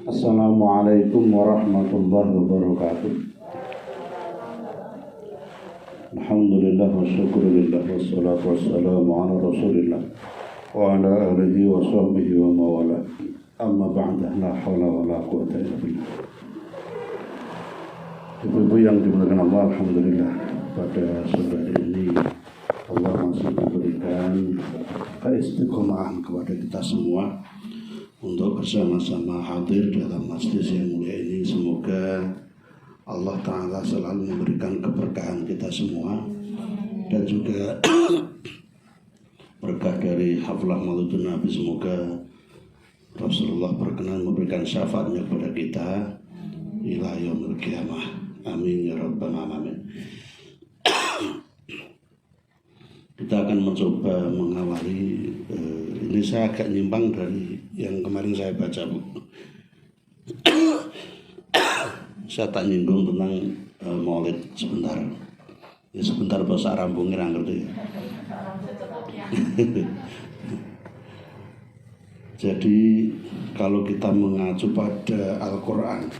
Assalamualaikum warahmatullahi wabarakatuh. Alhamdulillah wa syukurillah wassalatu wassalamu ala rasulillah wa ala alihi wa sahbihi wa mawala. Amma ba'da, la hawla wa la quwata illa billah. Ibu-ibu yang dimuliakan Allah, alhamdulillah pada sore ini Allah masih memberikan keistiqomahan kepada kita semua untuk bersama-sama hadir dalam majlis yang mulia ini. Semoga Allah Ta'ala selalu memberikan keberkahan kita semua dan juga berkah dari haflah maulidun Nabi. Semoga Rasulullah berkenan memberikan syafaatnya kepada kita ila yaumil qiyamah. Amin ya rabbal alamin. Kita akan mencoba mengawali ini saya agak nyimpang dari yang kemarin saya baca, Bu. Saya tak nyinggung tentang maulid sebentar. Ya sebentar bahasa Rambung ngira ngerti. Jadi kalau kita mengacu pada Al-Qur'an,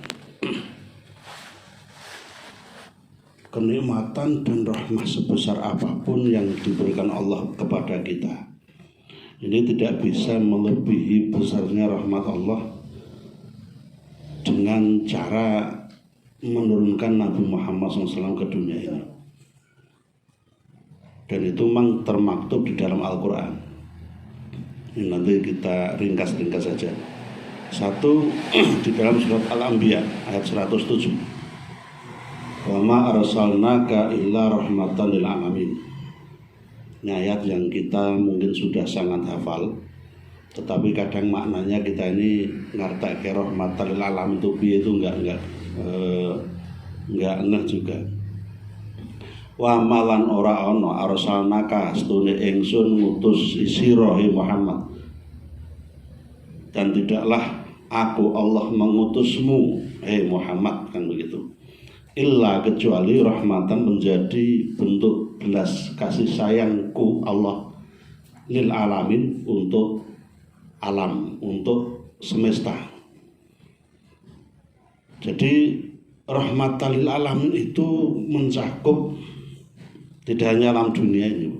kenikmatan dan rahmat sebesar apapun yang diberikan Allah kepada kita, ini tidak bisa melebihi besarnya rahmat Allah dengan cara menurunkan Nabi Muhammad SAW ke dunia ini. Dan itu memang termaktub di dalam Al-Quran. Ini nanti kita ringkas-ringkas saja. Satu, di dalam surat Al-Anbiya ayat 107. Wa ma arsalnaka illa rahmatan lil alamin. Ini ayat yang kita mungkin sudah sangat hafal, tetapi kadang maknanya kita ini ngartake rahmatan lil alamin itu piye itu enggak ngeh juga. Wa malan ora ana arsalnaka stune ingsun ngutus sira Muhammad, dan tidaklah aku Allah mengutusmu Muhammad, kan begitu, illa kecuali rahmatan menjadi bentuk belas kasih sayangku Allah lil alamin, untuk alam, untuk semesta. Jadi rahmatan lil alamin itu mencakup tidak hanya alam dunia ini.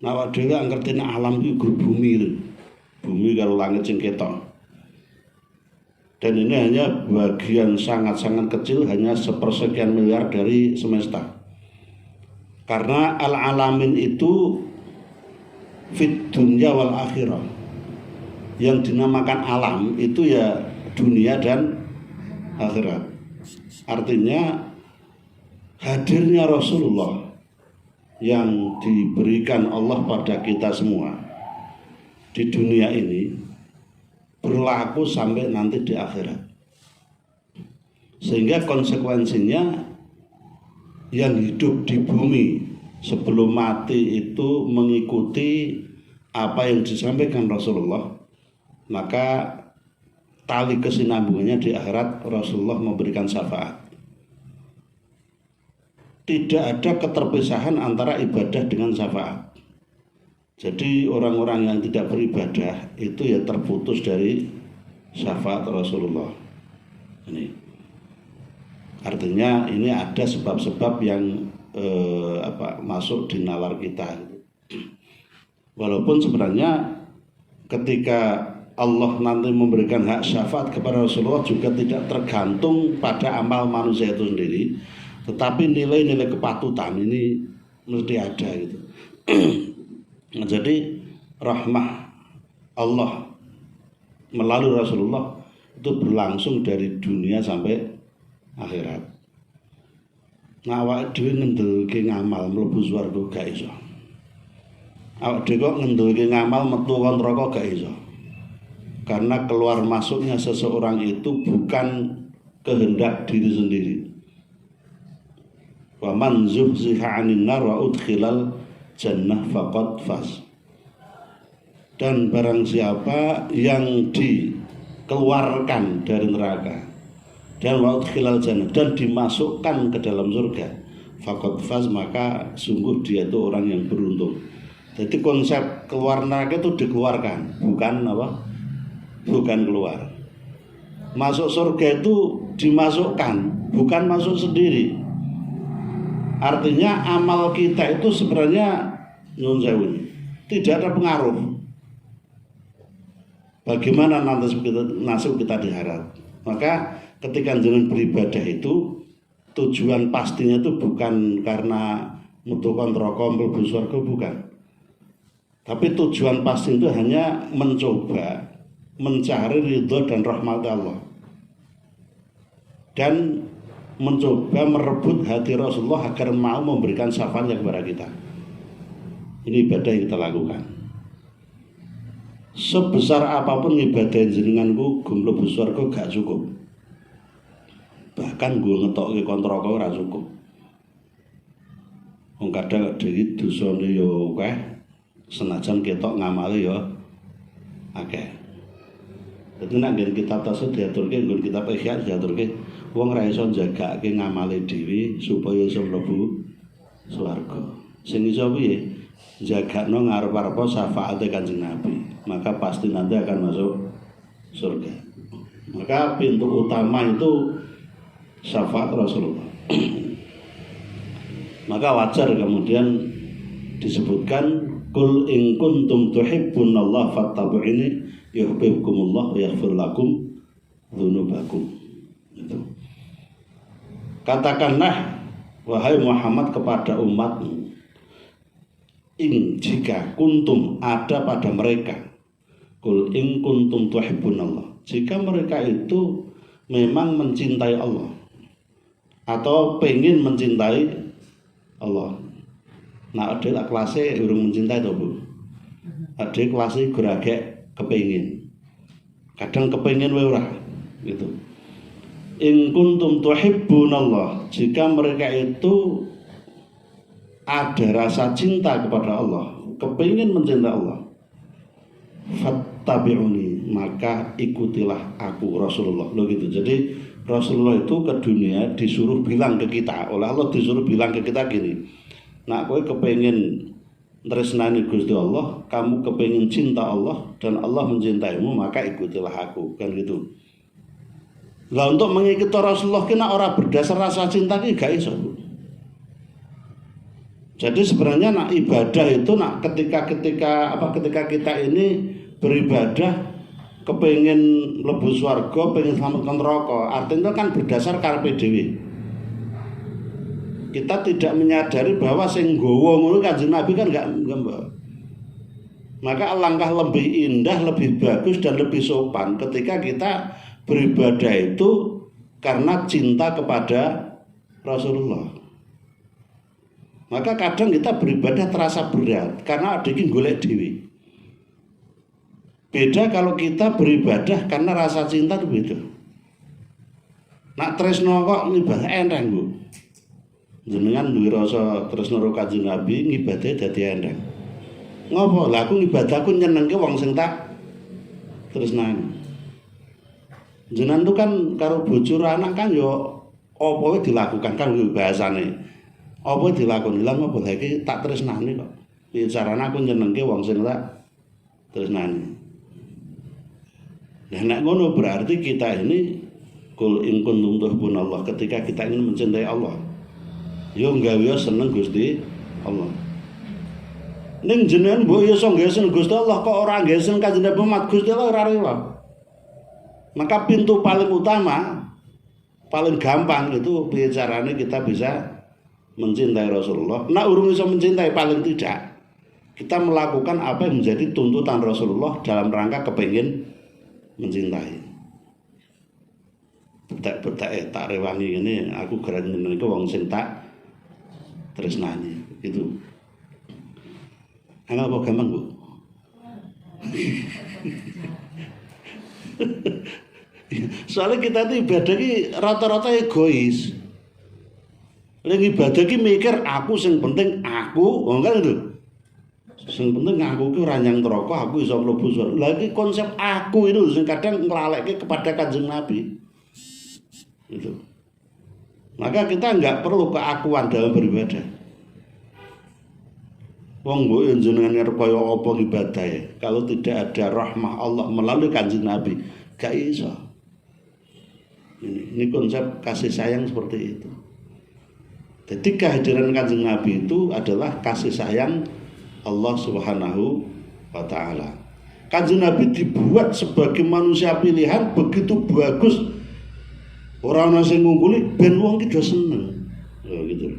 Nah, awak dhewe ngerti nek alam itu bumi karo langit sing ketok. Dan ini hanya bagian sangat-sangat kecil, hanya sepersekian miliar dari semesta. Karena al-alamin itu fit dunya wal akhirah. Yang dinamakan alam itu ya dunia dan akhirat. Artinya hadirnya Rasulullah yang diberikan Allah pada kita semua di dunia ini berlaku sampai nanti di akhirat. Sehingga konsekuensinya yang hidup di bumi sebelum mati itu mengikuti apa yang disampaikan Rasulullah, maka tali kesinambungannya di akhirat Rasulullah memberikan syafaat. Tidak ada keterpisahan antara ibadah dengan syafaat. Jadi orang-orang yang tidak beribadah itu ya terputus dari syafaat Rasulullah. Ini artinya ini ada sebab-sebab yang masuk di nalar kita. Walaupun sebenarnya ketika Allah nanti memberikan hak syafaat kepada Rasulullah juga tidak tergantung pada amal manusia itu sendiri, tetapi nilai-nilai kepatutan ini mesti ada gitu. Nah, jadi rahmah Allah melalui Rasulullah itu berlangsung dari dunia sampai akhirat. Nah, awak dhewe ngendelke ngamal mlebu swarga gak iso. Awak dhewe kok ngendelke ngamal metu neraka gak iso. Karena keluar masuknya seseorang itu bukan kehendak diri sendiri. Wa man zuhziha 'anil nar wa udkhilal jannah faqad faz. Dan barang siapa yang dikeluarkan dari neraka dan wa udkhilal jannah, dan dimasukkan ke dalam surga, faqad faz, maka sungguh dia itu orang yang beruntung. Jadi konsep keluar neraka itu dikeluarkan, bukan apa? Bukan keluar. Masuk surga itu dimasukkan, bukan masuk sendiri. Artinya amal kita itu sebenarnya nyun sewu, tidak ada pengaruh. Bagaimana nasib kita diharap. Maka ketika jenengan beribadah itu tujuan pastinya itu bukan karena mutu kontrol mlebu surga, bukan. Tapi tujuan pasti itu hanya mencoba mencari ridho dan rahmat Allah, dan mencoba merebut hati Rasulullah agar mau memberikan syafaatnya kepada kita. Ini ibadah yang kita lakukan. Sebesar apapun ibadah jenenganku gumlo swarga gak cukup. Bahkan gue ngetokke kontrol ora cukup. Wong kadang dhewe dosane yo akeh, senajan ketok ngamale yo akeh. Dadi nek nggen kitab tasawuf diaturke, nggon kitab ihya diaturke, wong ra iso njagake ngamale dhewe supaya iso mlebu swarga. Sing iso piye? Jagakno ngarep-arep syafaate Kanjeng Nabi, maka pasti nanti akan masuk surga. Maka pintu utama itu syafaat Rasulullah. Maka wajar kemudian disebutkan kul in kuntum tuhibbunallaha fattabi'uni yuhibbukumullah wa yaghfir lakum dzunubakum. Itu. Katakanlah wahai Muhammad kepada umatmu, in jika kuntum ada pada mereka, kul in kuntum tuhibbunallah, jika mereka itu memang mencintai Allah atau pengen mencintai Allah. Nah, ada kelasnya urung mencintai tuh Bu. Ada kelasnya geragek kepengin. Kadang kepengin wae ora gitu. In kuntum tuhibbunallah, jika mereka itu ada rasa cinta kepada Allah, kepingin mencintai Allah, fattabi'uni, maka ikutilah aku Rasulullah. Loh gitu. Jadi Rasulullah itu ke dunia disuruh bilang ke kita, oleh Allah disuruh bilang ke kita gini, nak kowe kepingin tresnani Gusti Allah, kamu kepingin cinta Allah dan Allah mencintaimu, maka ikutilah aku, kan gitu. Lah untuk mengikuti Rasulullah kena orang berdasar rasa cinta ki gak iso. Jadi sebenarnya nak ibadah itu nak ketika kita ini beribadah kepengin mlebu swarga, pengen selamatkan neraka, artinya kan berdasar karepe dhewe. Kita tidak menyadari bahwa sing nggawa ngono Kanjeng Nabi kan enggak. Maka alangkah lebih indah, lebih bagus dan lebih sopan ketika kita beribadah itu karena cinta kepada Rasulullah. Maka kadang kita beribadah terasa berat karena ada yang golek dhewe. Beda kalau kita beribadah karena rasa cinta itu beda. Nak tresno kok ngibadah enteng Bu. Jenengan duwe rasa tresno karo Kanjeng Nabi, ngibadahe dadi enteng. Ngopo? Lah aku ngibadahku nyenengke wong sing tak tresnani. Jenengan itu kan karo bojo anak kan yo apa wae dilakukan kan bahasane. Apa dilakoni? Lah ngopo lha iki tak tresnani kok. Piye carane aku nyenengke wong sing tak tresnani. Nah, nek ngono berarti kita ini kul in kuntum tuhibbunallah, ketika kita ingin mencintai Allah, yo nggawe seneng Gusti Allah. Ning jenengan mbok yo iso nggawe seneng Gusti Allah kok ora nggawe seneng Kanjeng Nabi Muhammad, Gusti Allah ora rela. Maka pintu paling utama, paling gampang itu piye carane kita bisa mencintai Rasulullah. Nah, urung iso mencintai, paling tidak kita melakukan apa yang menjadi tuntutan Rasulullah dalam rangka kepengin mencintai. Betak tak rewangi ini aku gerak nyenengke wong sing tak tresnani itu. Angel apa gampang Bu? Soalnya kita itu ibadah ki rata-rata egois. Lagi ibadah ki mikir aku sing penting aku, kan itu. Sing penting aku ki ora nyang neraka, aku iso mlebu surga. Lagi konsep aku itu sing kadang nglalekke kepada Kanjeng Nabi. Itu. Maka kita enggak perlu keakuan dalam beribadah. Wong mbok jenengan arep kaya apa ibadah ya? Kalau tidak ada rahmah Allah melalui Kanjeng Nabi, gak iso. Ini konsep kasih sayang seperti itu. Jadi kehadiran Kanjeng Nabi itu adalah kasih sayang Allah Subhanahu wa taala. Kanjeng Nabi dibuat sebagai manusia pilihan begitu bagus. Orang ana sing ngungkuli ben wong ki do seneng. Ya gitu.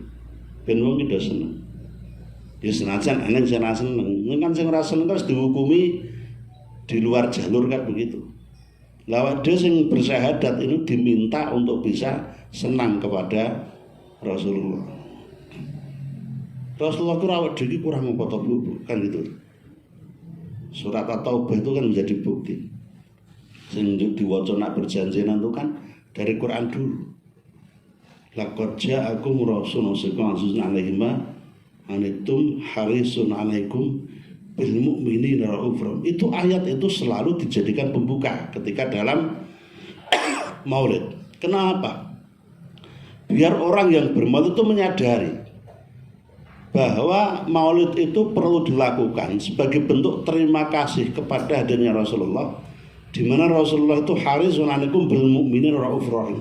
Ben wong ki do seneng. Ya senajan ana sing ora seneng. Nek kan sing ora seneng harus dihukumi di luar jalur kan begitu. Lawat dia yang bersyahadat ini diminta untuk bisa senang kepada Rasulullah. Rasulullah itu rawat diri kurang memotong bubuk kan gitu. Surat At-Taubah itu kan menjadi bukti. Sing diwaca nak perjanjian itu kan dari Quran dulu. Laqad ja'akum rasulun azizun 'alaihi ma anittum harisun 'alaikum bil mu'minina raufur. Itu ayat itu selalu dijadikan pembuka ketika dalam Maulid. Kenapa? Biar orang yang bermaulid itu menyadari bahwa Maulid itu perlu dilakukan sebagai bentuk terima kasih kepada hadirnya Rasulullah, di mana Rasulullah itu harisun 'alaikum bil mu'minina raufur.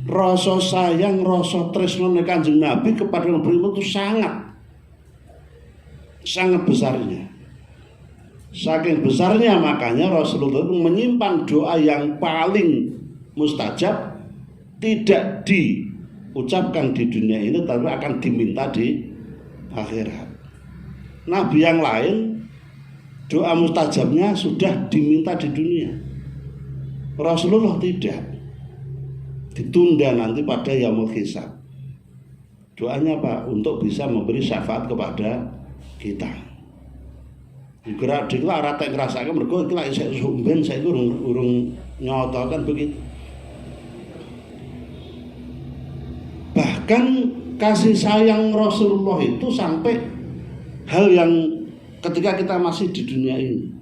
Rasa sayang, rasa tresno Kanjeng Nabi kepada yang beriman itu sangat besarnya. Saking besarnya makanya Rasulullah itu menyimpan doa yang paling mustajab, tidak diucapkan di dunia ini tapi akan diminta di akhirat. Nabi yang lain doa mustajabnya sudah diminta di dunia. Rasulullah tidak, ditunda nanti pada yaumul hisab. Doanya apa? Untuk bisa memberi syafaat kepada kita. Gerak diklah rata ngrasake mergo iki lak isih sumben saiki urung nyoto kan begitu. Bahkan kasih sayang Rasulullah itu sampai hal yang ketika kita masih di dunia ini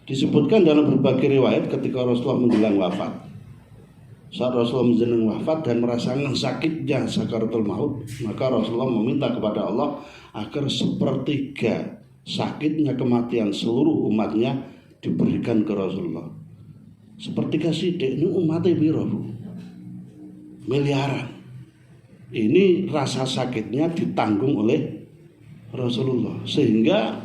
disebutkan dalam berbagai riwayat ketika Rasulullah menjelang wafat. Saat Rasulullah menjelang wafat dan merasakan sakitnya sakaratul maut, maka Rasulullah meminta kepada Allah agar sepertiga sakitnya kematian seluruh umatnya diberikan ke Rasulullah. Sepertiga sidik ini umatnya piro, Bu? Miliaran. Ini rasa sakitnya ditanggung oleh Rasulullah, sehingga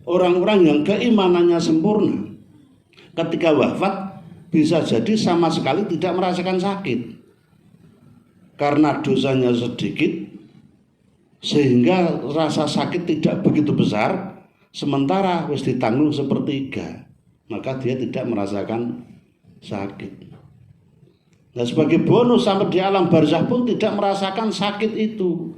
orang-orang yang keimanannya sempurna ketika wafat bisa jadi sama sekali tidak merasakan sakit karena dosanya sedikit, sehingga rasa sakit tidak begitu besar, sementara wis ditanggung sepertiga, maka dia tidak merasakan sakit. Nah, sebagai bonus sampai di alam barzah pun tidak merasakan sakit itu,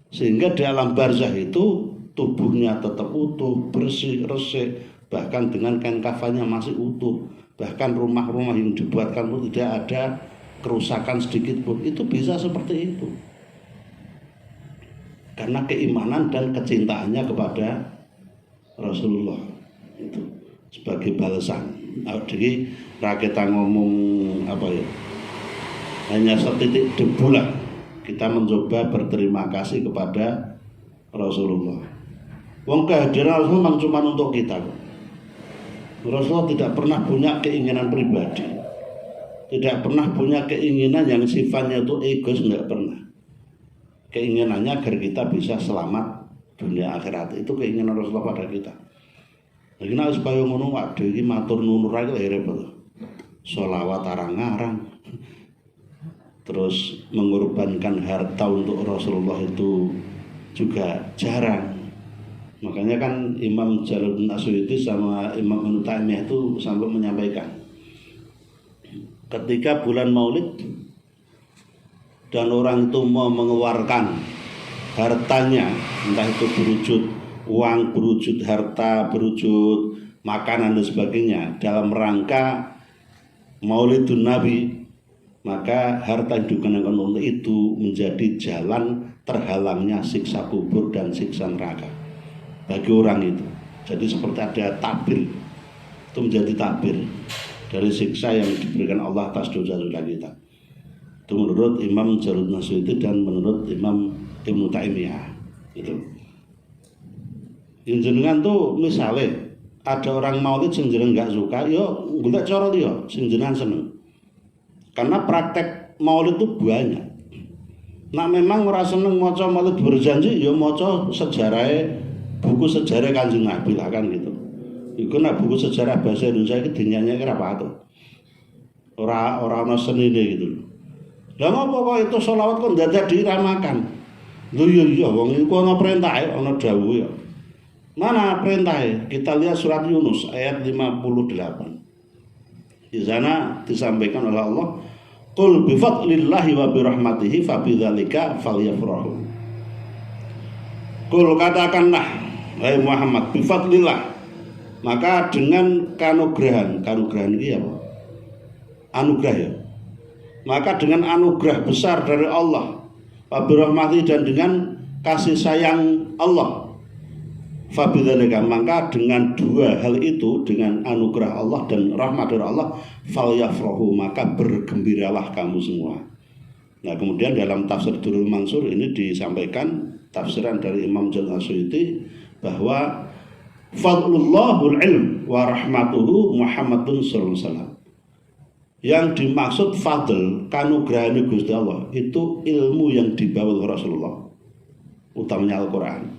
sehingga di alam barzah itu tubuhnya tetap utuh, bersih, resik, bahkan dengan kain kafannya masih utuh, bahkan rumah-rumah yang dibuatkan pun tidak ada kerusakan sedikit pun. Itu bisa seperti itu karena keimanan dan kecintaannya kepada Rasulullah itu sebagai balasan. Jadi kita ngomong apa ya, hanya setitik debu lah kita mencoba berterima kasih kepada Rasulullah. Wong kehadiran Rasulullah memang cuma untuk kita. Rasulullah tidak pernah punya keinginan pribadi, tidak pernah punya keinginan yang sifatnya itu egois, nggak pernah. Keinginannya agar kita bisa selamat dunia akhirat, itu keinginan Rasulullah pada kita. Lagi nek supaya ngono waduh iki matur nuwun ra iki repot. Sholawat arang-arang. Terus mengorbankan harta untuk Rasulullah itu juga jarang. Makanya kan Imam Jalaluddin Asyuyuti sama Imam Ibnu Taimiyah itu sampai menyampaikan ketika bulan Maulid dan orang itu mau mengeluarkan hartanya, entah itu berwujud uang, berwujud harta, berwujud makanan dan sebagainya dalam rangka Maulidun Nabi, maka harta yang digunakan untuk itu menjadi jalan terhalangnya siksa kubur dan siksa neraka bagi orang itu. Jadi seperti ada tabir, itu menjadi tabir dari siksa yang diberikan Allah atas dosa-dosa kita. Itu menurut Imam Jalaluddin Asyuyuti dan menurut Imam Ibnu Taimiyah. Itu yang jenengan tuh misalnya ada orang maulid sing jenengan nggak suka, yo golek cara liya sing jenengan seneng. Karena praktek maulid itu banyak. Nah memang ora seneng maca maulid berjanji, ya maca buku sejarah Kanjeng Nabi lah kan gitu. Iku nak buku sejarah bahasa Indonesia iki dinyanyake ora apa-apa. Ora ana senine gitu. Lah ngopo kok itu selawat kok dadak diramakan. Lho iya wong iku ana perintahe, ana dawuhe. Mana perintahe? Kita lihat surat Yunus ayat 58. Di sana disampaikan oleh Allah, qul bi fadlillahi wa bi rahmatihi fa bidzalika falyafrahu. Qul katakanlah hai Muhammad bi fadlillah, maka dengan kanugrahan ini apa? Anugerah ya. Maka dengan anugerah besar dari Allah, wa bi rahmatihi, dan dengan kasih sayang Allah, fabidzalika, maka dengan dua hal itu, dengan anugerah Allah dan rahmat dari Allah, falyafrahu, maka bergembiralah kamu semua. Nah kemudian dalam tafsir Durrul Mansur ini disampaikan tafsiran dari Imam Jalal Suyuti bahwa fadlullahul ilm wa rahmatuhu Muhammadun sallallahu alaihi wasallam. Yang dimaksud fadl, kanugrahan Gusti Allah, itu ilmu yang dibawa oleh Rasulullah, utamanya Al-Quran.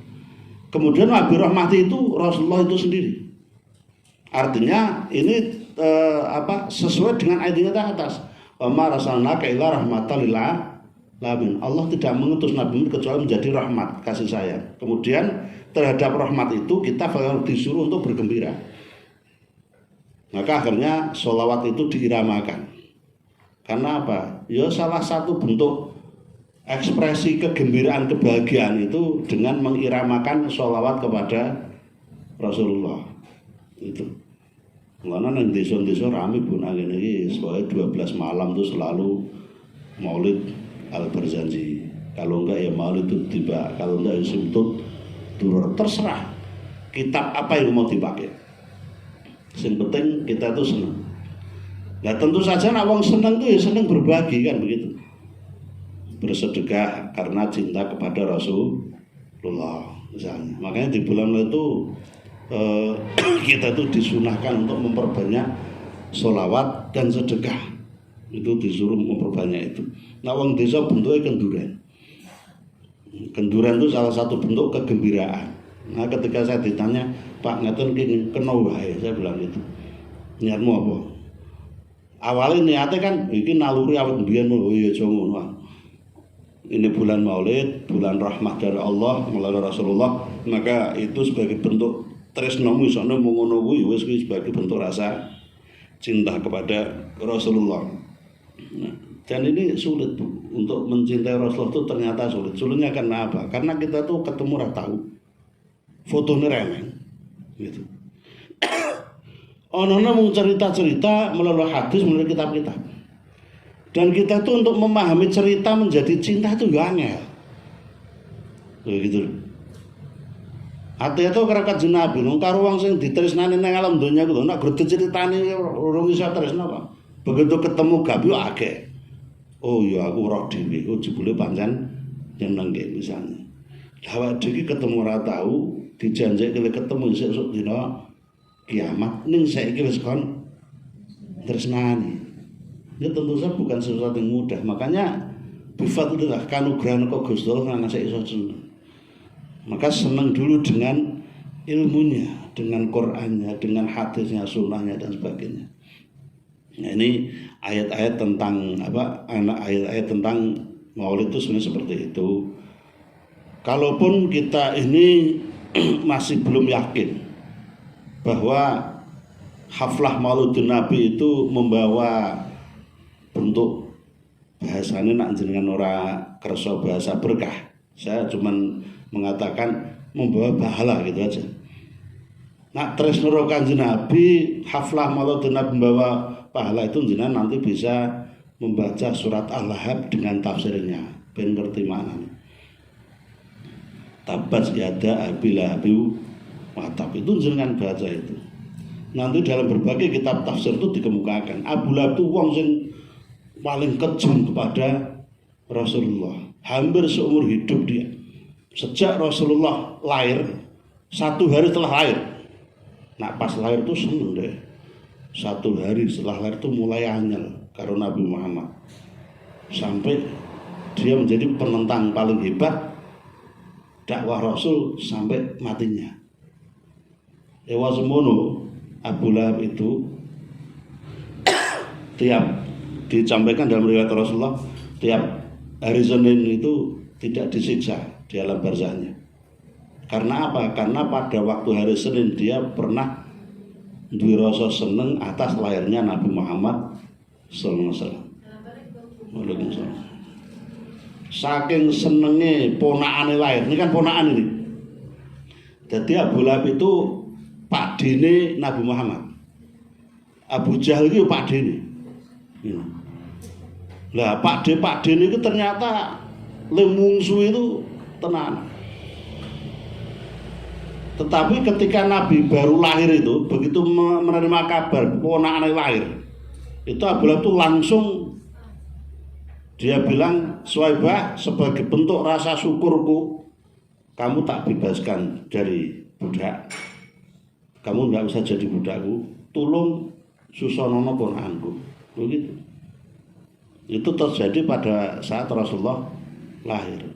Kemudian wabi rahmati itu Rasulullah itu sendiri. Artinya ini sesuai dengan ayat yang atas. Wa ma arsalnaka illa rahmatan lil alamin. Allah tidak mengutus Nabi kecuali menjadi rahmat, kasih sayang. Kemudian terhadap rahmat itu kita disuruh untuk bergembira. Maka akhirnya sholawat itu diiramakan. Karena apa? Ya salah satu bentuk ekspresi kegembiraan, kebahagiaan itu dengan mengiramakan sholawat kepada Rasulullah. Itu. Karena yang desa-desa rame pun akhirnya ini, soalnya 12 malam itu selalu maulid al-berjanji. Kalau enggak ya maulid itu tiba, kalau enggak ya simtut turun. Terserah kitab apa yang mau dipakai. Yang penting kita tuh senang. Nah tentu saja nak wong senang tuh ya senang berbagi kan begitu. Bersedekah karena cinta kepada Rasulullah misalnya. Makanya di bulan itu kita tuh disunahkan untuk memperbanyak sholawat dan sedekah. Itu disuruh memperbanyak itu. Nah wong desa bentuknya kenduran. Kenduran itu salah satu bentuk kegembiraan. Nah ketika saya ditanya, Pak ngaten ki kena wae, saya bilang gitu. Niatmu apa? Awalnya niatnya kan iki naluri awet mbiyen oh ya aja ngono. Ini bulan Maulid, bulan rahmat dari Allah melalui Rasulullah, maka itu sebagai bentuk tresnomu isono mung ngono kuwi wis sebagai bentuk rasa cinta kepada Rasulullah. Nah, dan ini sulit Bu. Untuk mencintai Rasulullah itu ternyata sulit. Sulitnya karena apa? Karena kita tuh ketemu ora tahu. Fotonya remeng gitu. Ono-ono mung cerita-cerita melalui hadis, melalui kitab-kitab. Dan kita tuh untuk memahami cerita menjadi cinta itu ya angel. Gitu. Ate itu karakat Nabi, nang karo wong sing ditresnani nang alam donya kuwi nek gede ceritane urung iso tresna apa. Begitu ketemu gabi akeh. Oh ya aku roh dhewe, oh jebule pancen nyeneng nggih misalnya. Awak dhewe ketemu ora tau, dijanjekne ketemu sesuk dina kiamat ning saiki wis kon tresnani. Ini tentu saja bukan sesuatu yang mudah. Makanya bifadlillah kanugrahan kok Gusti Allah nang iso seneng. Maka senang dulu dengan ilmunya, dengan Qur'annya, dengan hadisnya, sunnahnya dan sebagainya. Nah, ini ayat-ayat tentang ayat-ayat tentang Maulid itu sebenarnya seperti itu. Kalaupun kita ini masih belum yakin bahwa haflah Maulidun Nabi itu membawa bentuk bahasanya nak jenengan ora kersa bahasa berkah. Saya cuman mengatakan membawa pahala gitu aja. Nak tresno Kanjeng Nabi, haflah Maulidun Nabi membawa pahala itu jenengan nanti bisa membaca surat Al-Lahab dengan tafsirnya, ben ngerti maknanya. Tabat yada abil lahabi watab, itu jenengan baca itu. Nanti dalam berbagai kitab tafsir itu dikemukakan Abu Lahab itu wong sing paling kejam kepada Rasulullah. Hampir seumur hidup dia. Sejak Rasulullah lahir, 1 hari setelah lahir. Nah pas lahir itu seneng deh. 1 hari setelah lahir itu mulai anyel karo Nabi Muhammad sampai dia menjadi penentang paling hebat dakwah Rasul sampai matinya. Ewa semono Abu Lahab itu tiap disampaikan dalam riwayat Rasulullah, tiap hari Senin itu tidak disiksa di alam barzahnya. Karena apa? Karena pada waktu hari Senin dia pernah duwe rasa seneng atas lahirnya Nabi Muhammad sallallahu alaihi wasallam. Waalaikumsalam. Saking senenge ponakane lahir, ini kan ponakan ini. Jadi Abu Lahab itu Pak Dene Nabi Muhammad. Abu Jahal itu Pak Dene. Lah Pak Dene itu ternyata lemungsu itu tenan. Tetapi ketika Nabi baru lahir itu, begitu menerima kabar ponakannya lahir, itu Abu Lahab itu langsung dia bilang, Suwaibah, sebagai bentuk rasa syukurku, kamu tak bebaskan dari budak. Kamu nggak usah jadi budakku, tolong susonono ponakanku. Begitu. Itu terjadi pada saat Rasulullah lahir.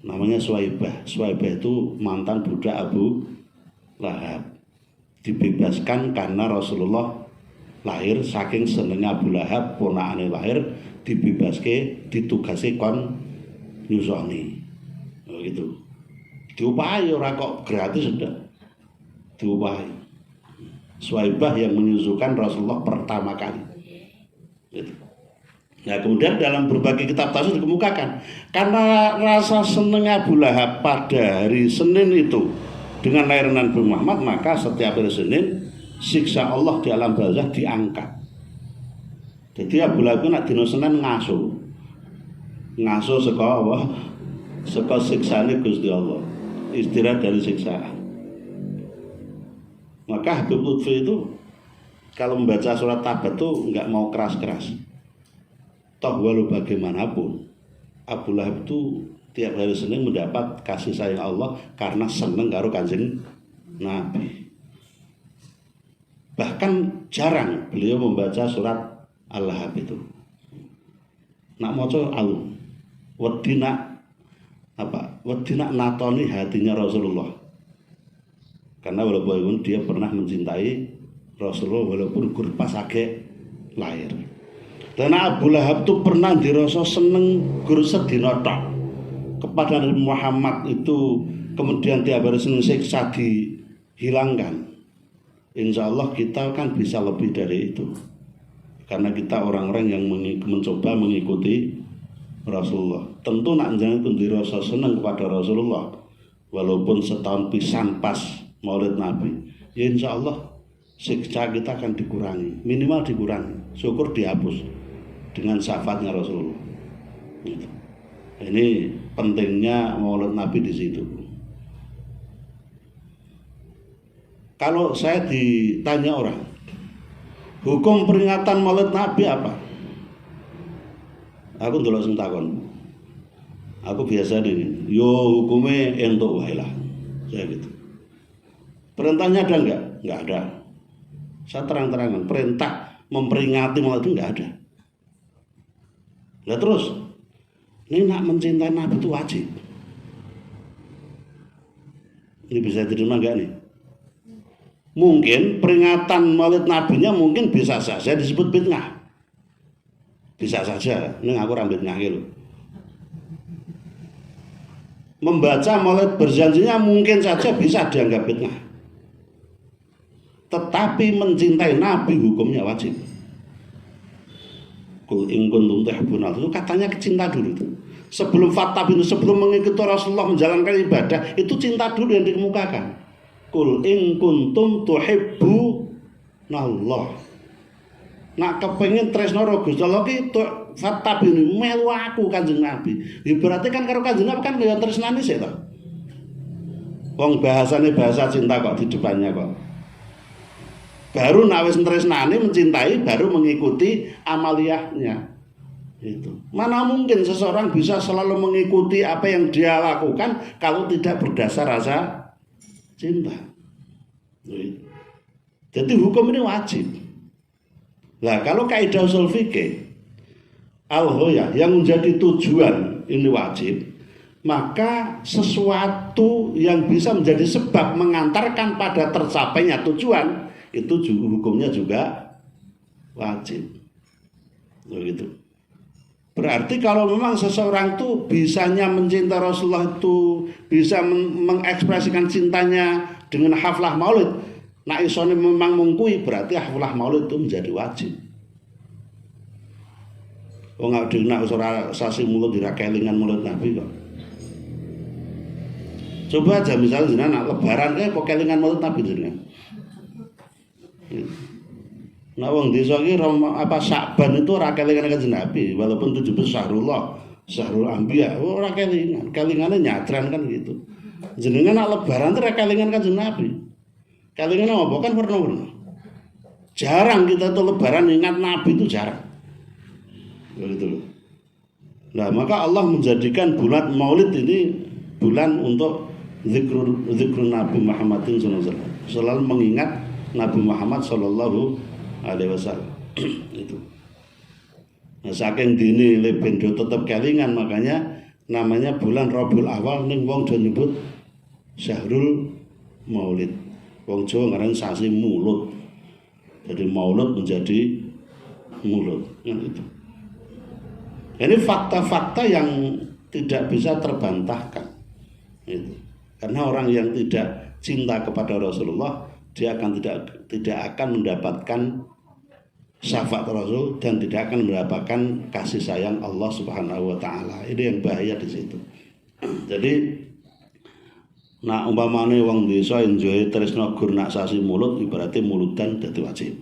Namanya Suwaibah. Suwaibah itu mantan budak Abu Lahab. Dibebaskan karena Rasulullah lahir, saking senengnya Abu Lahab ponakane lahir, dibebaske, ditugasi kon nyusoni. Gitu. Diupahi ora kok gratis ndak. Diupahi. Suwaibah yang menyusukan Rasulullah pertama kali. Gitu. Nah, kemudian dalam berbagai kitab tafsir dikemukakan karena rasa seneng Abu Lahab pada hari Senin itu dengan lahiran Nabi Muhammad, maka setiap hari Senin siksa Allah di alam barzah diangkat. Jadi Abu Lahab nak dina Senin ngaso saka Allah, saka siksane Gusti Allah, istirahat dari siksaan. Maka Habib Lutfi itu kalau membaca surat Tabat itu nggak mau keras-keras. Toh walau bagaimanapun Abu Lahab itu tiap hari Senin mendapat kasih sayang Allah karena seneng karo Kanjeng Nabi. Bahkan jarang beliau membaca surat Al-Lahab itu. Nak maca alun. Wedina natoni hatinya Rasulullah. Karena walaupun dia pernah mencintai Rasulullah walaupun pas agek lahir. Dan Abu Lahab itu pernah dirasa seneng guru sedina tok kepada Nabi Muhammad itu, kemudian tiap hari Senin siksa dihilangkan. Insya Allah kita kan bisa lebih dari itu, karena kita orang-orang yang mencoba mengikuti Rasulullah. Tentu nak jangan pun dirasa seneng kepada Rasulullah walaupun setahun pisan pas Maulid Nabi, ya insya Allah siksa kita akan dikurangi, minimal dikurangi, syukur dihapus dengan syafaatnya Rasulullah. Gitu. Ini pentingnya Maulid Nabi di situ. Kalau saya ditanya orang, hukum peringatan Maulid Nabi apa? Aku ndelok sing takon. Aku biasa nih, yo hukumnya entuk wae lah. Saya gitu. Perintahnya ada enggak? Enggak ada. Saya terang-terangan, perintah memperingati Maulid itu enggak ada. Nah terus, ini nak mencintai Nabi itu wajib. Ini bisa diterima enggak nih? Mungkin peringatan Maulid Nabinya mungkin bisa saja disebut bid'ah. Bisa saja, ini aku rambut bid'ah gitu. Membaca Maulid berjanjinya mungkin saja bisa dianggap bid'ah. Tetapi mencintai Nabi hukumnya wajib. Kul in kuntum tuhibbuna, itu katanya cinta dulu itu. Sebelum fatabinu, sebelum mengikuti Rasulullah menjalankan ibadah, itu cinta dulu yang dikemukakan. Kul in kuntum tuhibbunallah. Nak kepengin tresno karo Gusti Allah ki fatabinu melu aku Kanjeng Nabi. Ya berarti kan karo Kanjeng Nabi kan ya tresnane sik to. Wong bahasane bahasa cinta kok di depannya kok. Baru nak wis tresnane mencintai baru mengikuti amaliyahnya. Itu. Mana mungkin seseorang bisa selalu mengikuti apa yang dia lakukan kalau tidak berdasar rasa cinta. Jadi hukum ini wajib. Nah, kalau kaidah usul fikih al-ghayah yang menjadi tujuan ini wajib, maka sesuatu yang bisa menjadi sebab mengantarkan pada tercapainya tujuan itu juga, hukumnya juga wajib. Begitu. Berarti kalau memang seseorang tuh bisanya mencintai Rasulullah itu bisa mengekspresikan cintanya dengan haflah maulid, nah isone memang mengkui, berarti haflah maulid itu menjadi wajib. Wong gak dinak ora sasi mulut dirakelingan mulut Nabi kok. Coba aja misalnya jenengan lebaran kok kelingan mulut Nabi jenengan. Nah wong desa iki Syakban itu ora kelingan kanjeng Nabi, walaupun 17 Syahrullah, Syahrul Anbiya, ora kelingan. Kelingane nyadran kan gitu. Jenengan nak lebaran ora kelingan kanjeng Nabi. Kelingan apa kan warna-warna. Jarang kita tuh lebaran ingat Nabi itu jarang. Begitu. Nah, maka Allah menjadikan bulan Maulid ini bulan untuk zikrul Nabi Muhammadin sallallahu alaihi wasallam. Selalu mengingat Nabi Muhammad sallallahu alaihi wasallam. Itu. Nah, saking dini le bendo tetap kelingan, makanya namanya bulan Rabiul Awal ning wong do nyebut Syahrul Maulid. Wong Jawa ngaran sasi mulut. Jadi maulud menjadi mulut. Kan itu. Ini fakta-fakta yang tidak bisa terbantahkan. Itu. Karena orang yang tidak cinta kepada Rasulullah, dia akan tidak akan mendapatkan syafaat Rasul dan tidak akan mendapatkan kasih sayang Allah Subhanahu wa taala. Ini yang bahaya di situ. Jadi nah umpamane wong desa enjoy tresna gur nak sasi mulut ibaratnya mulutan dadi wajib.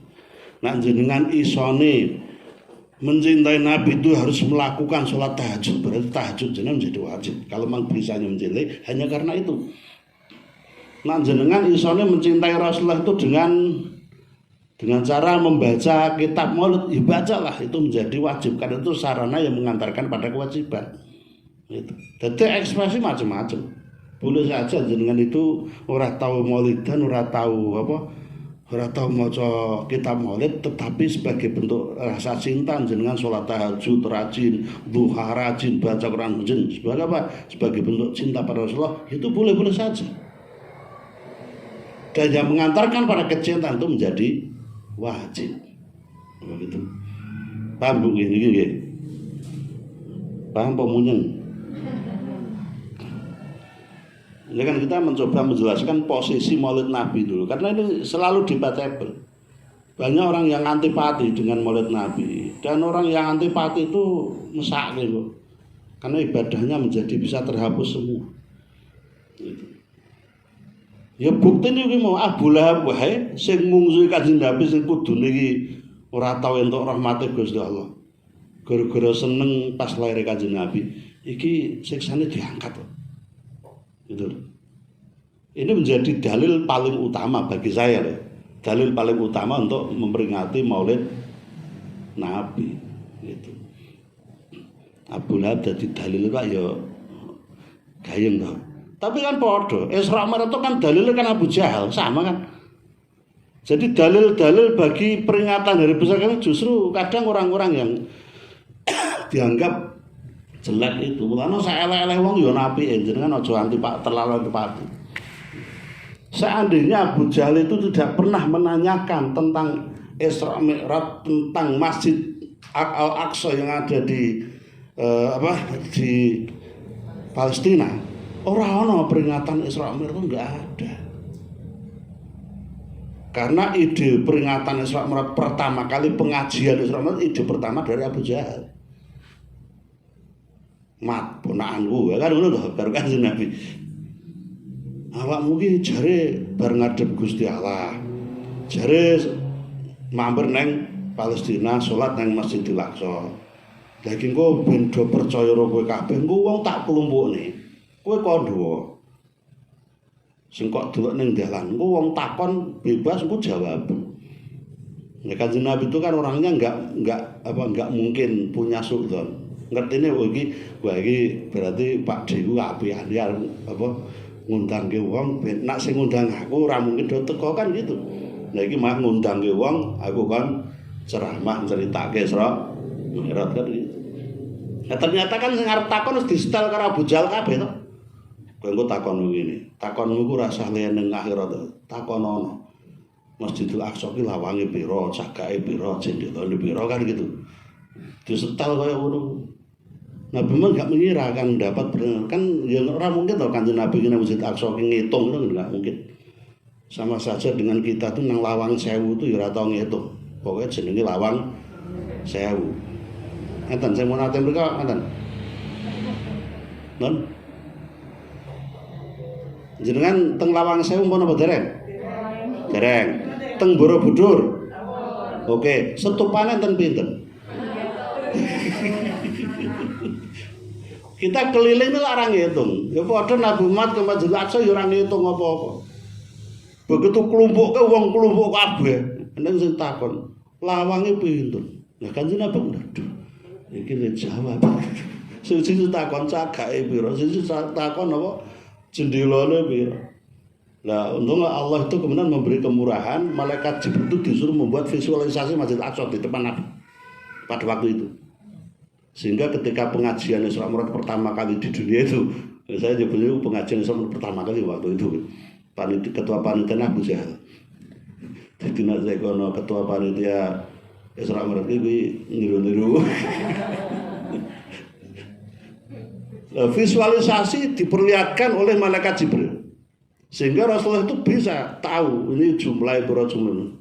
Nah jenengan isone mencintai Nabi itu harus melakukan sholat tahajud, berarti tahajud jenengan menjadi wajib. Kalau memang bisanya mencintai hanya karena itu. Nah jenengan isone mencintai Rasulullah itu dengan cara membaca kitab Maulid, ya bacalah, itu menjadi wajib karena itu sarana yang mengantarkan pada kewajiban. Itu. Jadi ekspresi macam-macam. Boleh saja jenengan itu ora tahu Maulidan, ora tahu maca kitab Maulid, tetapi sebagai bentuk rasa cinta jenengan sholat tahajud rajin, duha rajin, baca Quran rajin, sebagai apa? Sebagai bentuk cinta pada Rasulullah, itu boleh-boleh saja. Dan yang mengantarkan pada kecintaan itu menjadi wajib. Begitu. Paham Bu gini. Paham pemunyeng? Ini kan kita mencoba menjelaskan posisi Maulid Nabi dulu, karena ini selalu debatable. Banyak orang yang antipati dengan Maulid Nabi, dan orang yang antipati itu mesake kok. Karena ibadahnya menjadi bisa terhapus semua. Gitu. Ya bukti ini mau Abu Lahab wae sing mungsuhi Kanjeng Nabi sing kudune iki ora tau entuk rahmate Gusti Allah. Gara-gara seneng pas lair Kanjeng Nabi, iki siksane diangkat kok. Gitu. Ini menjadi dalil paling utama bagi saya loh. Dalil paling utama untuk memperingati Maulid Nabi gitu. Abu Lahab jadi dalil kok ya gayeng toh. Tapi kan podo, Isra Mi'raj itu kan dalilnya kan Abu Jahal, sama kan. Jadi dalil-dalil bagi peringatan hari besar kan justru kadang orang-orang yang dianggap jelek itu. Mulane saya elek-elek wong ya napi jenengan aja terlalu antipati. Seandainya Abu Jahal itu tidak pernah menanyakan tentang Isra Mi'raj, tentang Masjid Al-Aqsa yang ada di di Palestina, orang peringatan Isra Mi'raj itu enggak ada. Karena ide peringatan Isra Mi'raj pertama kali, pengajian Isra Mi'raj, ide pertama dari Abu Jahal. Mat ponakanku kan ngono to karo Kanjeng Nabi. Awakmu ki jare bar ngadep Gusti Allah. Jare mampir nang Palestina salat nang Masjidil Aqsa. Lah iki engko ben do percaya karo kowe kabeh, engko wong tak klumpukne. Kowe kandha. Sing kok delok ning dalan, engko wong takon bebas engko jawab. Nah, Kanjeng Nabi itu kan orangnya enggak mungkin punya suudzon. Ngertine wah iki berarti Pak Dewi apian ya ngundangke wong ben nak sing ngundang aku ora mungkin do teko kan gitu. Lah iki mah ngundangke wong aku kan ceramah ceritake Isra Mi'raj kan gitu. Nah, ternyata kan sing arep takon wis disetel karo Abu Jahal kabeh to. Kowe engko takon ngene. Takonmu ku ora usah liyan ning akhirat to. Takonono. Masjidil Aqsa ki lawange pira, cagake pira, jendelane pira kan gitu. Disetel kaya ngono. Nabi memang gak mengira akan dapat kan ya ora mungkin to Kanjeng Nabi ki nang Masjid Aqsa ki ngitung itu enggak mungkin. Sama saja dengan kita tuh nang lawang 1000 tuh ya ora tau ngitung. Pokoknya jenenge lawang 1000. Ngeten sing mun ate mriko ngeten. Non. Jenengan teng lawang 1000 pun apa dereng? Dereng. Teng Borobudur. Oke, setupane enten pinten? Kita keliling itu orang ngitung. Ya padha Nabi Muhammad ke Masjid Aqsa ya ora ngitung apa-apa. Begitu kelompok ke wong kelompok kabeh, nek sing takon, lawange pinten? Lah Kanjeng Nabi aduh. Iki le jawab. Sing takon cagake pira, sing takon apa jendelane pira. Nah, untungnya Allah itu kemudian memberi kemurahan, malaikat Jibril itu disuruh membuat visualisasi Masjid Aqsa di depan Nabi pada waktu itu. Sehingga ketika pengajian Isra Mi'raj pertama kali di dunia itu, saya nyebutnya pengajian Isra Mi'raj pertama kali waktu itu, ketua panitia Abu Jahal. Jadi nak saya kono ketua panitia Isra Mi'raj ini niru-niru. Visualisasi diperlihatkan oleh malaikat Jibril. Sehingga Rasulullah itu bisa tahu ini jumlah jumlah.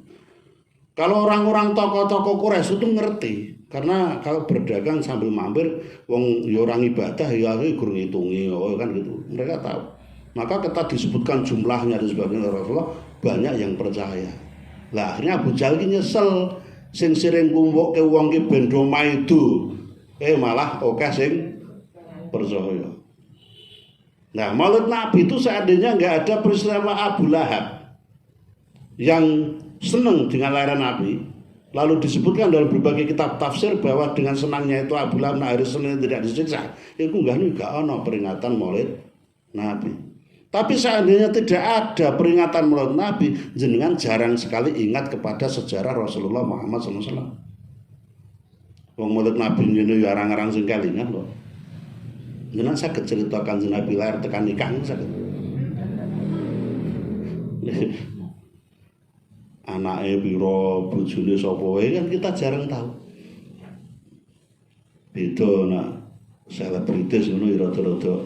Kalau orang-orang tokoh-tokoh Quraisy itu ngerti, karena kalau berdagang sambil mampir, wong ya orang ibadah ya guru ngitungi, oh kan gitu. Mereka tahu. Maka kita disebutkan jumlahnya dan sebagainya Rasulullah banyak yang percaya. Lah akhirnya Abu Jahal ki nyesel, sing sering kumpul ke wong ki ben do maidu, malah oke sing percaya. Nah, Maulid Nabi itu seandainya nggak ada peristiwa Abu Lahab yang senang dengan lahiran Nabi, lalu disebutkan dalam berbagai kitab tafsir bahwa dengan senangnya itu Abu Lahab hari Senin tidak disiksa, itu nggak ada peringatan Maulid Nabi. Tapi seandainya tidak ada peringatan Maulid Nabi, jenengan jarang sekali ingat kepada sejarah Rasulullah Muhammad SAW. Wong Maulid Nabi ini arang-arang sing kelingan kok. Jenengan saged cerita Kanjeng Nabi lahir tekan nikah saged. Anake pira, bojone sapa wae kan kita jarang tahu. Beda nak selebritis ngono ya rada-rada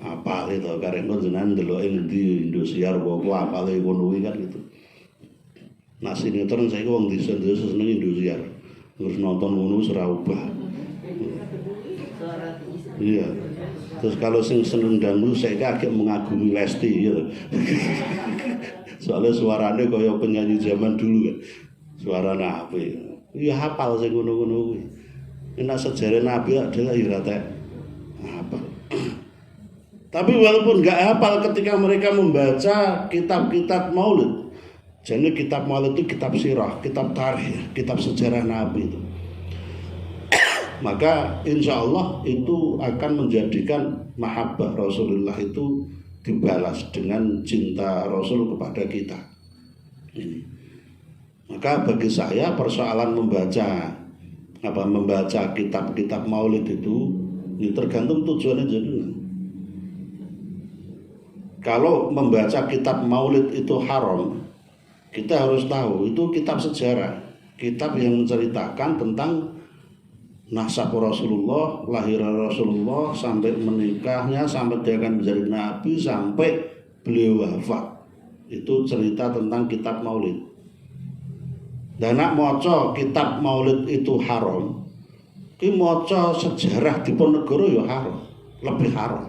apal itu karek jenengan ndeloke ngendi Indosiar apa apale ngono kuwi kan gitu. Nah sinetron saiki wong desa-desa seneng Indosiar. Terus nonton ngono ora ubah. Iya. Terus kalau sing seneng dangdut saya agak mengagumi Lesti gitu. Soalnya suaranya kaya penyanyi zaman dulu kan. Suaranya apa ya? Iya hafal sing ngono-ngono kuwi. Nek sejarah Nabi adalah ya rata hafal. Tapi walaupun enggak hafal ketika mereka membaca kitab-kitab Maulid. Jadi kitab Maulid itu kitab sirah, kitab tarikh, kitab sejarah Nabi itu. Maka insya Allah itu akan menjadikan mahabbah Rasulullah itu dibalas dengan cinta Rasul kepada kita. Ini. Maka bagi saya persoalan membaca kitab-kitab Maulid itu tergantung tujuannya jenengan. Kalau membaca kitab Maulid itu haram, kita harus tahu itu kitab sejarah, kitab yang menceritakan tentang nasab Rasulullah, lahiran Rasulullah, sampai menikahnya, sampai dia akan menjadi Nabi, sampai beliau wafat. Itu cerita tentang kitab Maulid. Dan nak maca kitab Maulid itu haram, ki maca sejarah Diponegoro ya haram, lebih haram.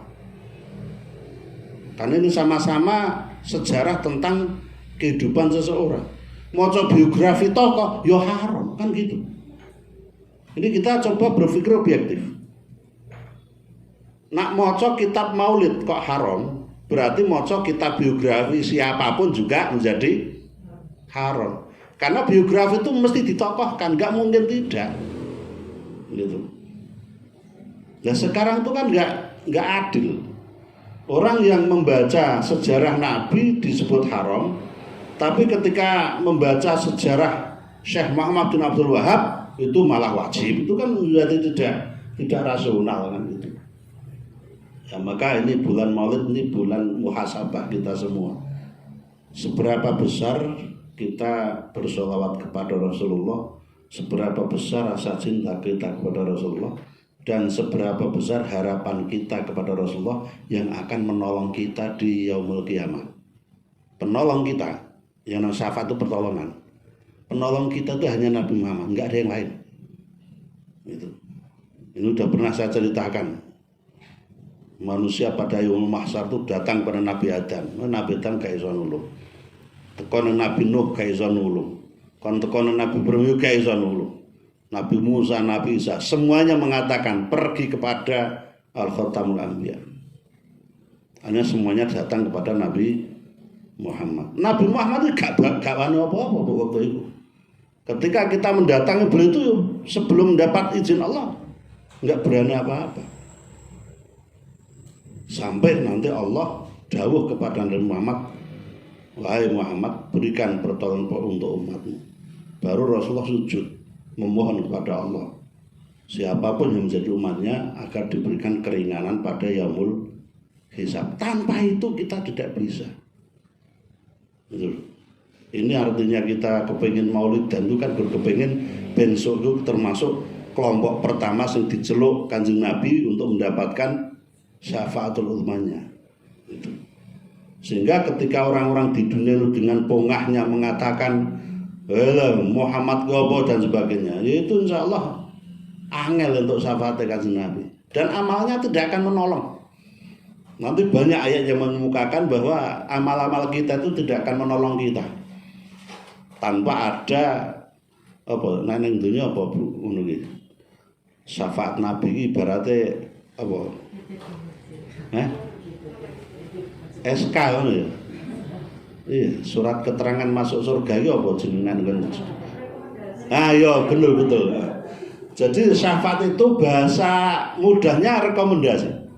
Karena ini sama-sama sejarah tentang kehidupan seseorang. Maca biografi tokoh ya haram, kan gitu. Ini kita coba berpikir objektif. Nak maca kitab Maulid kok haram, berarti maca kitab biografi siapapun juga menjadi haram. Karena biografi itu mesti ditokohkan, nggak mungkin tidak. Gitu. Nah sekarang itu kan nggak adil. Orang yang membaca sejarah Nabi disebut haram, tapi ketika membaca sejarah Syekh Muhammad bin Abdul Wahab itu malah wajib. Itu kan berarti tidak rasional kan itu. Ya, maka ini bulan Maulid, ini bulan muhasabah kita semua. Seberapa besar kita bersolawat kepada Rasulullah, seberapa besar rasa cinta kita kepada Rasulullah, dan seberapa besar harapan kita kepada Rasulullah yang akan menolong kita di yaumul kiamah. Penolong kita, yang namanya syafaat itu pertolongan. Penolong kita itu hanya Nabi Muhammad, nggak ada yang lain. Itu. Ini sudah pernah saya ceritakan. Manusia pada yaumul mahsyar itu datang pada Nabi Adam. Nabi Adam gak iso nulung. Tekonan Nabi Nuh gak iso nulung. Kon tekonan Nabi Ibrahim gak iso nulung. Nabi Musa, Nabi Isa, semuanya mengatakan pergi kepada Al-Khatamul Anbiya. Hanya semuanya datang kepada Nabi Muhammad. Nabi Muhammad itu gak wani apa-apa waktu itu. Ketika kita mendatangi beliau itu sebelum mendapat izin Allah, nggak berani apa-apa. Sampai nanti Allah dawuh kepada Nabi Muhammad, wahai Muhammad, berikan pertolongan untuk umatmu. Baru Rasulullah sujud memohon kepada Allah, siapapun yang menjadi umatnya agar diberikan keringanan pada yaumul hisab. Tanpa itu kita tidak bisa. Betul. Ini artinya kita kepingin maulid dan itu kan berkepingin besok itu termasuk kelompok pertama yang diceluk Kanjeng Nabi untuk mendapatkan syafaatul uzmanya. Itu. Sehingga ketika orang-orang di dunia dengan pongahnya mengatakan Muhammad gobo dan sebagainya, itu insya Allah angel untuk syafaat Kanjeng Nabi. Dan amalnya tidak akan menolong. Nanti banyak ayat yang mengemukakan bahwa amal-amal kita itu tidak akan menolong kita tanpa ada apa neng dunia apa menurut syafaat Nabi ibaratnya apa SK kan ya. Iya, surat keterangan masuk surga itu apa jenengan kan. Iya betul. Jadi syafaat itu bahasa mudahnya rekomendasi.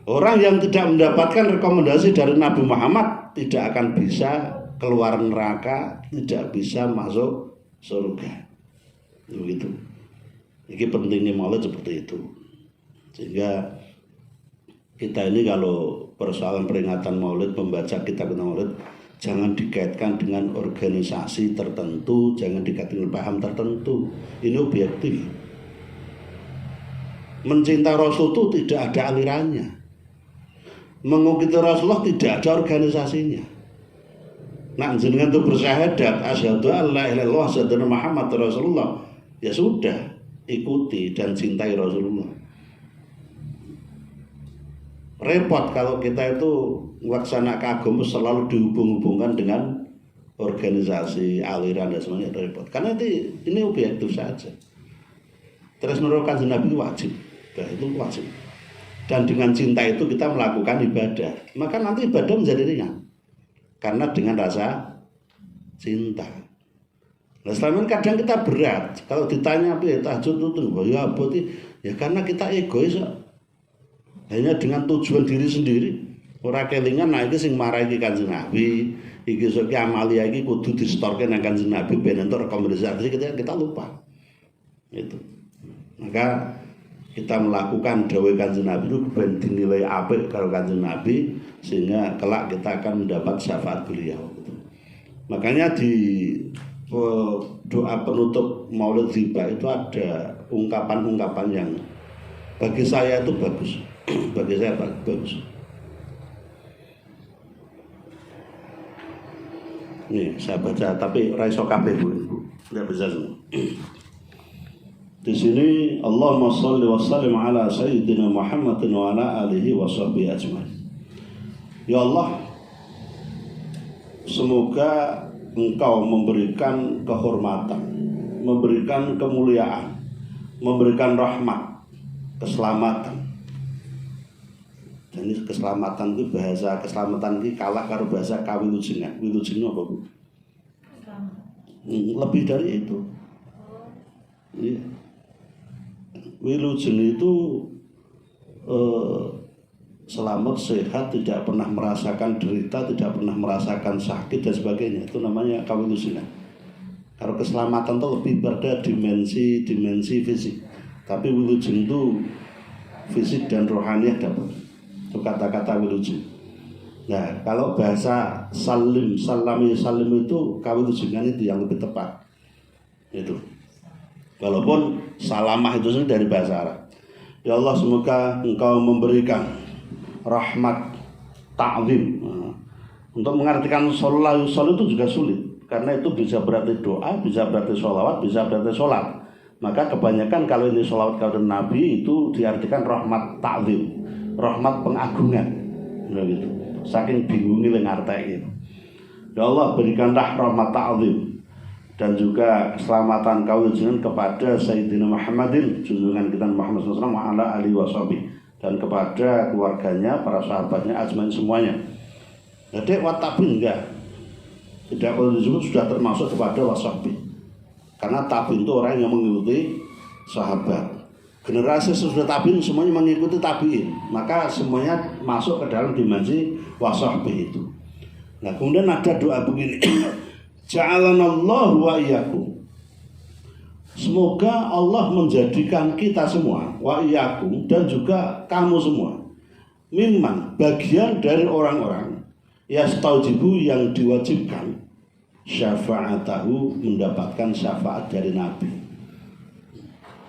Orang yang tidak mendapatkan rekomendasi dari Nabi Muhammad tidak akan bisa keluar neraka, tidak bisa masuk surga. Begitu. Ini pentingnya maulid seperti itu. Sehingga kita ini kalau persoalan peringatan maulid, membaca kitab maulid, jangan dikaitkan dengan organisasi tertentu, jangan dikaitkan dengan paham tertentu. Ini objektif. Mencintai Rasul itu tidak ada alirannya. Mengikuti Rasulullah tidak ada organisasinya. Nah, jenengan itu bersyahadat asyhadu an la ilaha illallah asyhadu anna Muhammad Rasulullah, ya sudah, ikuti dan cintai Rasulullah. Repot kalau kita itu melaksanakan agama selalu dihubung-hubungkan dengan organisasi, aliran dan semuanya, repot. Karena ini objektif saja. Terus menurutkan Nabi wajib, itu wajib. Dan dengan cinta itu kita melakukan ibadah, maka nanti ibadah menjadi ringan karena dengan rasa cinta. Nah, selama ini kadang kita berat kalau ditanya apa ya tahajud itu ya apa sih? Ya karena kita egois, hanya dengan tujuan diri sendiri. Ora kelingan nah iki sing marahi Kanjeng Nabi, iki sok amalia iki kudu distorke nang Kanjeng Nabi ben entuk rekomendasi kita lupa. Itu. Maka kita melakukan dawuh Kanjeng Nabi itu ben dinilai apik karo Kanjeng Nabi sehingga kelak kita akan mendapat syafaat beliau gitu. Makanya di doa penutup Maulid Ziba itu ada ungkapan-ungkapan yang bagi saya itu bagus. Bagi saya bagus. Nih saya baca tapi raiso kabeh Bu. Enggak bisa semua. Di sini Allahumma shalli wa sallim ala sayyidina Muhammadin wa ala alihi wa sahbihi ajmain. Ya Allah, semoga Engkau memberikan kehormatan, memberikan kemuliaan, memberikan rahmat, keselamatan. Dan ini keselamatan itu bahasa keselamatan ini kalah karo bahasa kawilujengan. Wilujengan apa Bu? Lebih dari itu. Iya. Wilujeng itu selamat, sehat, tidak pernah merasakan derita, tidak pernah merasakan sakit dan sebagainya. Itu namanya kawilujengan. Kalau keselamatan itu lebih pada dimensi fisik. Tapi wilujeng itu fisik dan rohaniah dapat. Itu kata-kata wilujeng. Nah, kalau bahasa salim itu kawilujengan itu yang lebih tepat. Itu. Walaupun salamah itu sendiri dari bahasa Arab. Ya Allah, semoga Engkau memberikan rahmat ta'zim. Untuk mengartikan sholat itu juga sulit, karena itu bisa berarti doa, bisa berarti sholawat, bisa berarti sholat. Maka kebanyakan kalau ini sholawat kepada Nabi itu diartikan rahmat ta'zim, rahmat pengagungan, gitu. Saking bingungnya ngartai gitu. Ya Allah, berikanlah rahmat ta'zim dan juga keselamatan kawilujengan kepada Sayyidina Muhammadin, junjungan kita Muhammad SAW, wa ala alihi washabihi, dan kepada keluarganya, para sahabatnya, ajmain semuanya. Jadi watabin enggak, tidak boleh disebut sudah termasuk kepada washabi, karena tabin itu orang yang mengikuti sahabat. Generasi sesudah tabin semuanya mengikuti tabiin, maka semuanya masuk ke dalam dimensi washabi itu. Nah, kemudian ada doa begini, ja'alanallahu wa iyyakum, semoga Allah menjadikan kita semua, wa iyyakum, dan juga kamu semua, mimman, bagian dari orang-orang yastaujibu, yang diwajibkan syafa'atahu, mendapatkan syafaat dari Nabi.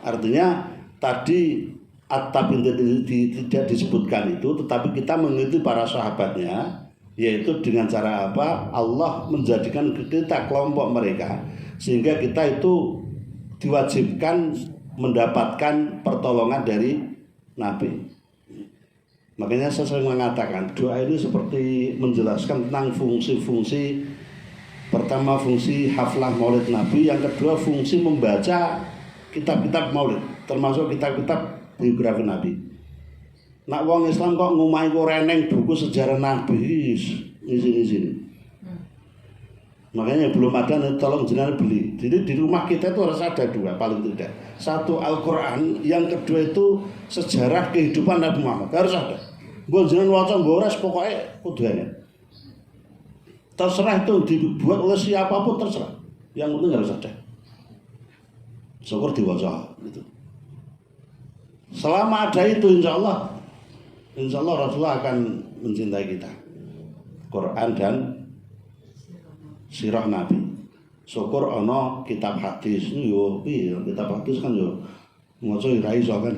Artinya tadi at-tabin tidak disebutkan itu, tetapi kita mengikuti para sahabatnya, yaitu dengan cara apa? Allah menjadikan kita kelompok mereka, sehingga kita itu diwajibkan mendapatkan pertolongan dari Nabi. Makanya saya sering mengatakan doa ini seperti menjelaskan tentang fungsi-fungsi. Pertama, fungsi haflah maulid Nabi. Yang kedua, fungsi membaca kitab-kitab maulid, termasuk kitab-kitab biografi Nabi. Nak wong Islam kok ngumai reneng buku sejarah Nabi sini. Makanya belum ada, tolong jenengan beli. Jadi di rumah kita itu harus ada dua paling tidak. Satu Al-Quran, yang kedua itu sejarah kehidupan Nabi Muhammad, harus ada. Buat jenengan waca gores pokoknya kuduannya. Terserah itu dibuat oleh siapapun, terserah. Yang penting harus ada. Syukur diwaca gitu. Selama ada itu, insya Allah Rasulullah akan mencintai kita. Quran dan sirah Nabi. Syukur ono kitab hadis yo, kitab hadis kan yo maca ora iso kan.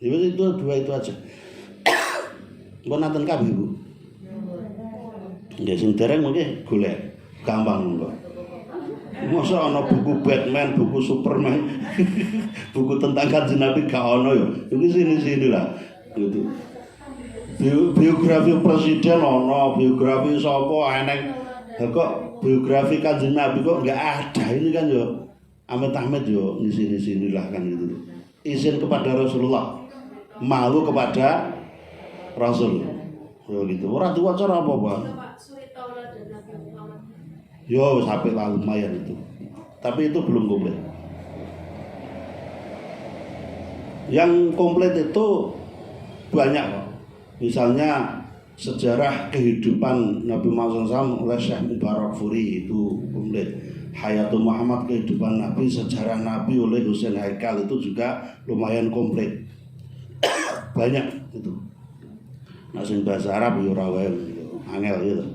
Itu dua itu aja. Mbok nanten kabeh, Bu. Ya sing dereng mungkin golek gampang kok. Masa ana buku Batman, buku Superman, buku tentang Kanjeng Nabi gak ono yo. Iki sini-sini lah gitu. Biografi presiden ono, biografi sapa eneng. Kok biografi Kanjeng Nabi kok enggak ada, ini kan yo amit-amit yo sini-sini lah kan gitu. Izin kepada Rasulullah, malu kepada Rasul. Yo gitu. Ora diwaca apa-apa. Yo sampai lah lumayan itu. Tapi itu belum komplit. Yang komplit itu banyak kok. Misalnya sejarah kehidupan Nabi Muhammad SAW oleh Syekh Mubarakfuri itu komplit. Hayatul Muhammad, kehidupan Nabi, sejarah Nabi oleh Husain Haikal itu juga lumayan komplit. Banyak itu. Nah sing bahasa Arab yo ora wae angel gitu.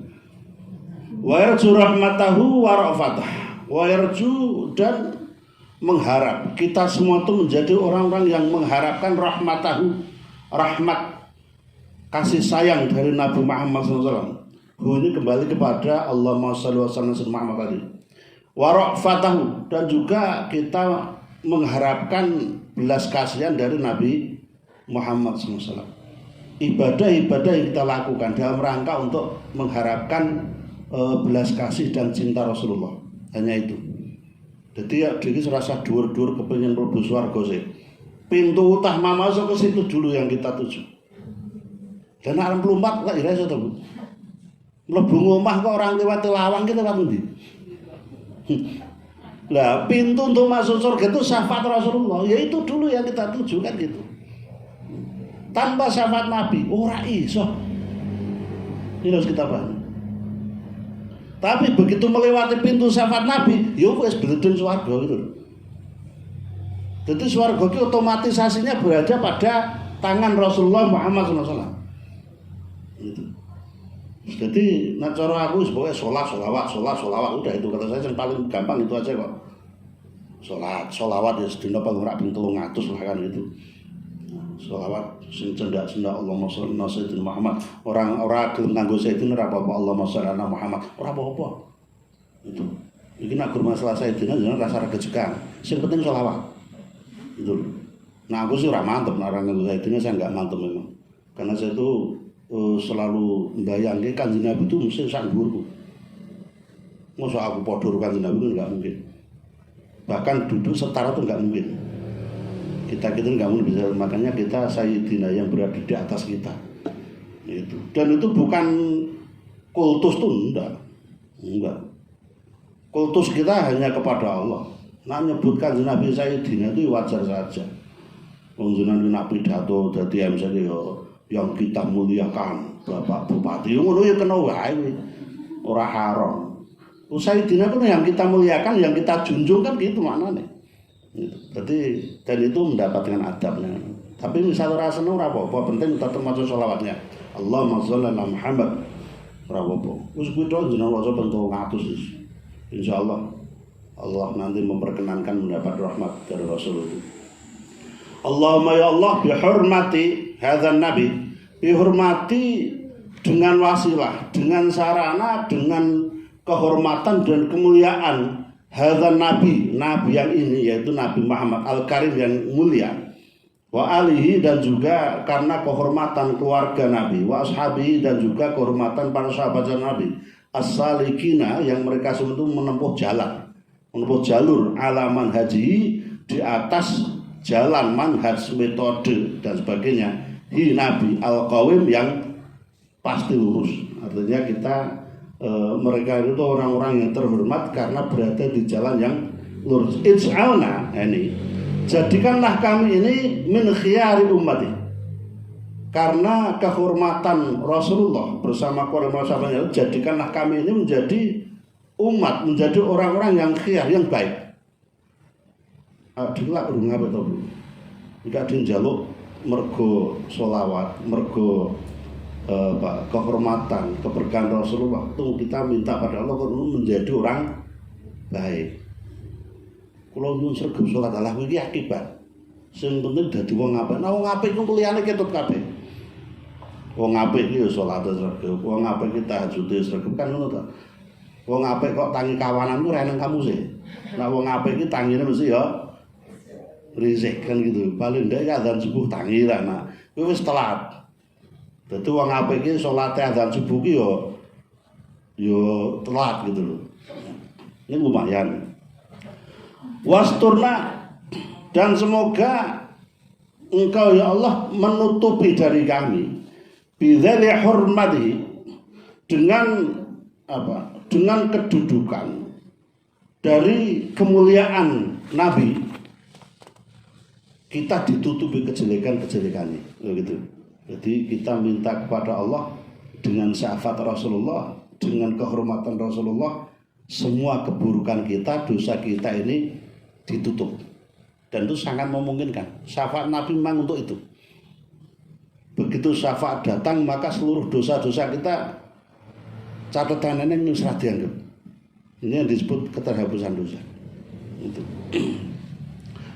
Wa yarju rahmatahu wa rafatah. Wa yarju, dan mengharap. Kita semua itu menjadi orang-orang yang mengharapkan rahmatahu, rahmat kasih sayang dari Nabi Muhammad SAW. Ini kembali kepada Allahumma shalli wa sallim Muhammad tadi. Wa rafatahu, dan juga kita mengharapkan belas kasihan dari Nabi Muhammad SAW. Ibadah-ibadah yang kita lakukan dalam rangka untuk mengharapkan belas kasih dan cinta Rasulullah. Hanya itu. Jadi ya jadi serasa dur-dur kepingin mlebu swarga sih. Pintu utama masuk ke situ dulu yang kita tuju. Dan arep mlumpat kok ira iso to, Bu. Mlebu omah kok orang lewat lawang kita lewat ndi? Lah pintu untuk masuk surga itu syafaat Rasulullah. Ya itu dulu yang kita tuju kan gitu. Tanpa syafaat Nabi ora iso. Ini harus kita paham. Tapi begitu melewati pintu syafaat Nabi, ya wis bledun swarga gitu. Jadi swarga itu otomatisasinya berada pada tangan Rasulullah Muhammad SAW. Gitu. Jadi nak cara aku sebagai sholat udah itu kata saya yang paling gampang itu aja kok. Sholawat ya sedina paling ora ping 300 lah kan itu. Sholawat sing cendak-cendak Allahumma sholli ala sayyidina Muhammad. Orang gelem nganggo sayyidina ora apa-apa, Allahumma sholli ala Muhammad ora apa-apa. Itu. Iki nak gur masalah sayyidina jeneng rasa regejekan. Sing penting sholawat. Itu. Nah aku sih ora mantep nak nganggo sayyidina, saya enggak mantep memang. Karena saya itu selalu membayangkan Kanjeng Nabi itu mesti sak dhuwurku. Masa aku padha karo Kanjeng Nabi itu enggak mungkin. Bahkan duduk setara itu enggak mungkin. Kita enggak mungkin bisa, makanya kita Sayyidina yang berada di atas kita. Itu. Dan itu bukan kultus tuh enggak. Kultus kita hanya kepada Allah. Nah menyebutkan Nabi Sayyidina itu wajar saja. Wong jenengan nak pidato dadi MC yang kita muliakan Bapak Bupati ngono ya kena wae ora haram. Sayyidina itu yang kita muliakan, yang kita junjung kan gitu maknanya. Gitu. Jadi dan itu mendapatkan adabnya. Tapi misal ora seneng ora apa-apa, penting tetep maca selawatnya. Allahumma sholli ala Muhammad. Ora apa-apa. Wis kuwi tok jeneng waca ping 300. Insyaallah Allah nanti memperkenankan mendapat rahmat dari Rasul itu. Allahumma ya Allah bihormati hadzal nabi, dihormati dengan wasilah, dengan sarana, dengan kehormatan dan kemuliaan hadzal nabi yang ini yaitu Nabi Muhammad al-Karim yang mulia, wa alihi dan juga karena kehormatan keluarga Nabi, wa ashabihi dan juga kehormatan para sahabat Nabi, as-salikina yang mereka semua itu menempuh jalur alaman haji di atas jalan manhaj metode dan sebagainya hi Nabi al-Qawim yang pasti lurus. Artinya kita mereka itu orang-orang yang terhormat karena berada di jalan yang lurus. Ij'alna ini jadikanlah kami ini min khiyari ummati, karena kehormatan Rasulullah bersama keluarga sahabatnya, jadikanlah kami ini menjadi umat, menjadi orang-orang yang khiyar, yang baik. Aduh lah urung apa to, Bu? Jika dinjaluk mergo sholawat, mergo kehormatan, keberkahan Rasulullah, itu kita minta pada Allah menjadi orang baik. Kalau nyuwun sregep salat Allah iki akibat. Sing penting dadi wong apik. Nah wong apik ku liyane ketut kabeh. Wong apik iki ya salat sregep, wong apik iki tahajud sregep kan ngono to. Wong apik kok tangi kawanan ku reneng kamu sih. Nah wong apik iki tangine mesti ya rizik kan gitu. Paling ndak adzan subuh tangi lah. Nah, kuwi wis telat. Dadi wong apik iki salate adzan subuh ki yo telat gitu loh. Ini lumayan. Wasturna dan semoga Engkau ya Allah menutupi dari kami bidzali hurmati dengan apa? Dengan kedudukan dari kemuliaan Nabi, kita ditutupi kejelekan-kejelekannya, gitu. Jadi kita minta kepada Allah dengan syafaat Rasulullah, dengan kehormatan Rasulullah, semua keburukan kita, dosa kita ini ditutup. Dan itu sangat memungkinkan. Syafaat Nabi memang untuk itu. Begitu syafaat datang, maka seluruh dosa-dosa kita catatannya ini serah dianggap. Ini yang disebut keterhapusan dosa. Itu.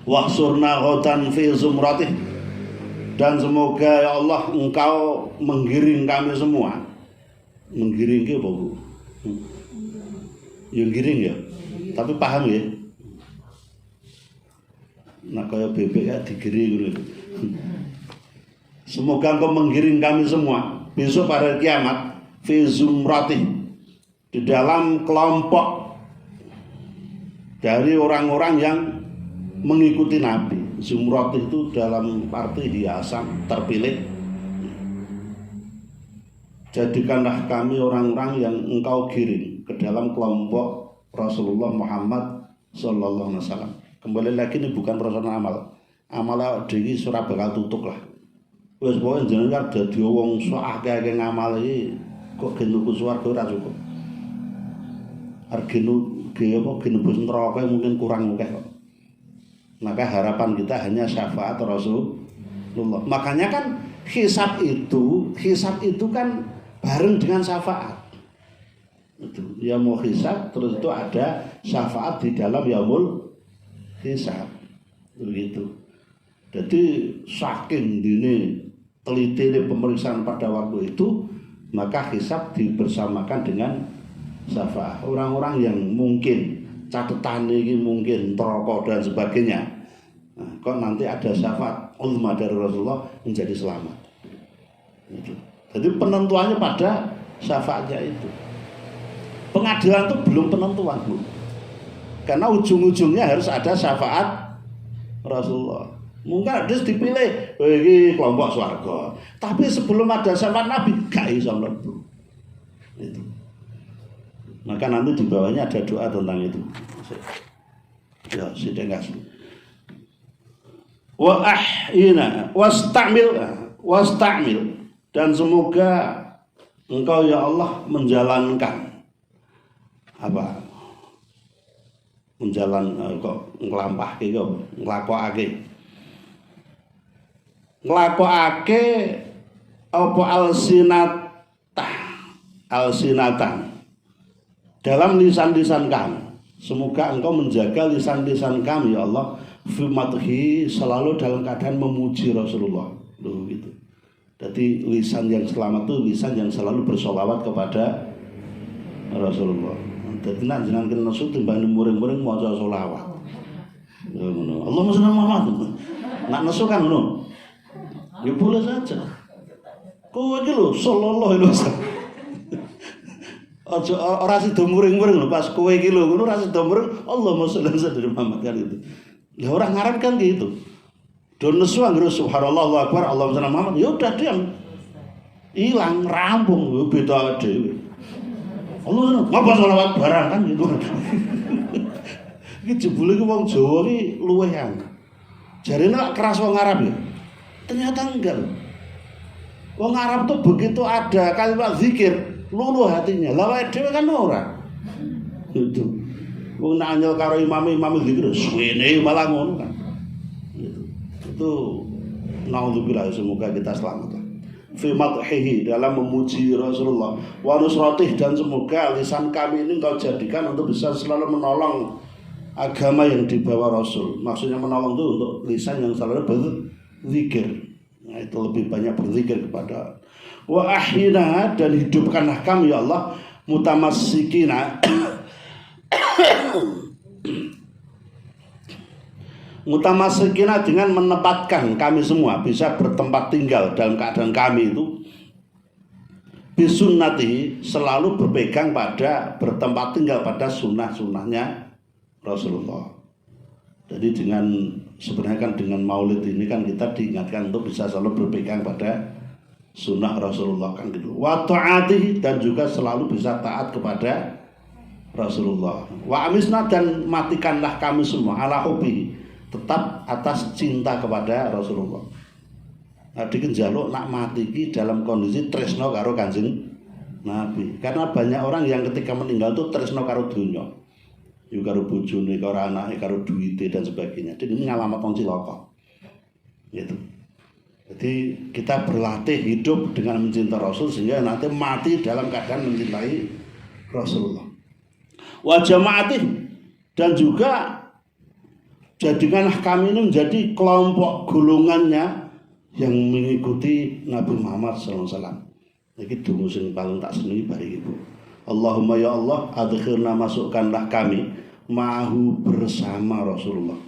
Wahsurna ghadan fi zumratih, dan semoga ya Allah Engkau menggiring kami semua. Menggiring ke apa, Bu? Ya giring ya. Tapi paham ya. Nah kaya bebek ya digiring gitu. Semoga Engkau menggiring kami semua besok pada kiamat fi zumratih, di dalam kelompok dari orang-orang yang mengikuti Nabi. Zumrat itu dalam arti hiasan, terpilih. Jadikanlah kami orang-orang yang Engkau giring ke dalam kelompok Rasulullah Muhammad sallallahu alaihi wasallam. Kembali lagi ini bukan persoalan amal. Amal dhewe ora bakal tutup lah. Wis pokoke jenengan dadi wong sok akeh ngamal iki kok gen tuku swarga ora cukup. genebus neraka mungkin kurang akeh kok. Maka harapan kita hanya syafaat Rasulullah. Makanya kan hisab itu kan bareng dengan syafaat. Itu ya mau hisab terus itu ada syafaat di dalam yaumul hisab. Begitu. Jadi saking dini teliti pemeriksaan pada waktu itu, maka hisab dibersamakan dengan syafaat. Orang-orang yang mungkin catatan ini mungkin terokok dan sebagainya, nah, kok nanti ada syafaat ulama dari Rasulullah menjadi selamat. Gitu. Jadi penentuannya pada syafaatnya itu. Pengadilan itu belum penentuan, Bu. Karena ujung-ujungnya harus ada syafaat Rasulullah. Mungkin ada dipilih, ini kelompok swarga. Tapi sebelum ada syafaat Nabi, gak iso mlebu. Itu. Maka nanti di bawahnya ada doa tentang itu. Ya, sidengas. Wa ahina wastamil dan semoga engkau ya Allah menjalankan apa? Kok nglampahke kok nglakokake apa alsinatan dalam lisan-lisan kami. Semoga engkau menjaga lisan-lisan kami ya Allah fi madhi, selalu dalam keadaan memuji Rasulullah. Loh gitu. Jadi lisan yang selamat itu lisan yang selalu bersolawat kepada Rasulullah. Jadi nak jenengan kena nesu timbang muring-muring maca selawat. Ya ngono. Allahumma shalli Muhammad. Nak nesu kan ngono. Ya boleh saja. Kowe iki lho sallallahu alaihi wasallam. Aja ora sida muring-muring lho pas kowe iki lho ngono ora sida muring Allahumma shalli ala Muhammad kan itu. Lah orang Arab kan gitu. Don nesu anggere subhanallah Allahu akbar Allahumma shalli Muhammad ya udah diam. Hilang rampung beda dhewe. Allah ngapa selawat barang kan gitu. Iki jebule ki wong Jawa ki luwehan. Jarine lak keras wong Arab ya. Ternyata enggak. Wong Arab tuh begitu ada kalimat zikir, luluh hatinya. Lah awake dhewe kan ora. Gitu. Wong nak anyel karo imam zikir suwene malah ngono kan. Gitu. Itu naudzubillah, semoga kita selamat. Fi madhihi, dalam memuji Rasulullah wa nusratih, dan semoga lisan kami ini engkau jadikan untuk bisa selalu menolong agama yang dibawa Rasul. Maksudnya menolong itu untuk lisan yang selalu berzikir. Nah, itu lebih banyak berzikir kepada wa ahyina, dan hidupkanlah kami ya Allah mutamassikina mutamassikina dengan menempatkan kami semua bisa bertempat tinggal dalam keadaan kami itu bisunnati, selalu berpegang pada bertempat tinggal pada sunnah-sunnahnya Rasulullah. Jadi sebenarnya kan dengan maulid ini kan kita diingatkan untuk bisa selalu berpegang pada sunnah Rasulullah kan gitu. Wa ta'ati, dan juga selalu bisa taat kepada Rasulullah. Wa amisna, dan matikanlah kami semua ala hubbi, tetap atas cinta kepada Rasulullah. Nah, dikenjaluk nak mati ki dalam kondisi tresno karo Kanjeng Nabi. Karena banyak orang yang ketika meninggal itu tresno karo dunya. Yo karo bojone, karo anake, karo duwite dan sebagainya. Jadi ini ngalamat wong cilaka. Gitu. Jadi kita berlatih hidup dengan mencintai Rasul sehingga nanti mati dalam keadaan mencintai Rasulullah. Wa jamaatih, dan juga jadikanlah kami ini menjadi kelompok golongannya yang mengikuti Nabi Muhammad SAW. Ini dungu sing paling tak senengi bari ibu. Allahumma ya Allah, adkhirna, masukkanlah kami ma'ahu, bersama Rasulullah,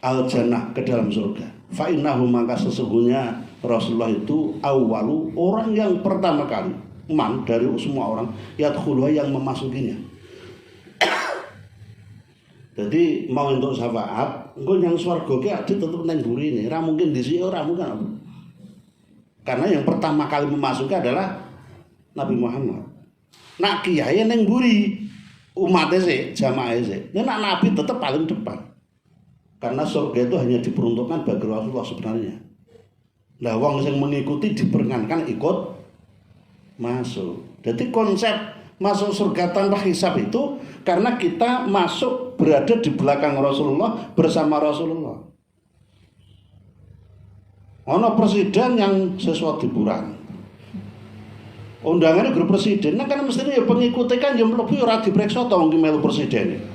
al-jannah, ke dalam surga. Fa innahu, maka sesungguhnya Rasulullah itu awalu, orang yang pertama kali, man, dari semua orang, yadkhuluha, yang memasukinya. Jadi mau untuk syafaat, engko yang swarga ki ade tetep nang burine, ora mungkin dhisik ora mungkin. Karena yang pertama kali memasuki adalah Nabi Muhammad. Nak kiai nang buri, umatnya sih, jamaahnya sih. Nak Nabi tetap paling depan. Karena surga itu hanya diperuntukkan bagi Rasulullah sebenarnya. Lah wong yang mengikuti diperkenankan ikut masuk. Jadi konsep Masuk surga tanpa hisab itu karena kita masuk berada di belakang Rasulullah, bersama Rasulullah. Ono presiden yang sesuatu hiburan. Undangannya grup presiden, nah kan mestinya ya pengikutnya kan yang lebih ora diperiksa atau mungkin melu presiden.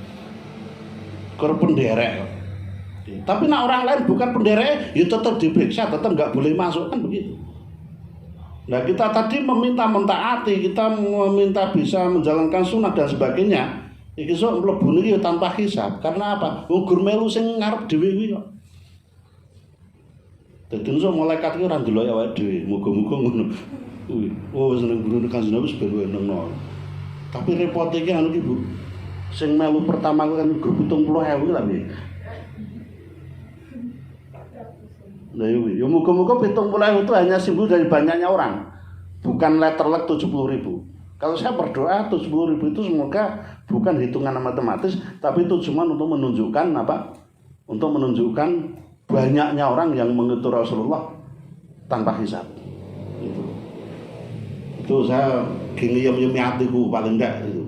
Grup penderek. Tapi nak orang lain bukan penderek, ya tetap diperiksa, tetap nggak boleh masuk kan begitu. Nah kita tadi meminta mentaati, kita meminta bisa menjalankan sunnah dan sebagainya. Iki sok mlebu niki tanpa hisab. Karena apa? Gur melu sing ngarep dhewe kuwi kok. Dadi sok malaikat iki ora ndelok awake dhewe, muga-muga ngono. Oh seneng guru Kanjeng Nabi sebaru eneng. Tapi repot iki anu iki Bu. Sing melu pertama kan grup 70.000 lah piye. Nah, ya muga-muga 70.000 itu hanya simbol dari banyaknya orang, bukan letterlek 70.000. Kalau saya berdoa 70.000 itu semoga bukan hitungan matematis, tapi itu cuma untuk menunjukkan apa? Untuk menunjukkan banyaknya orang yang mengikuti Rasulullah tanpa hisab. Itu saya ngiyem-ngiyem atiku paling ndak itu.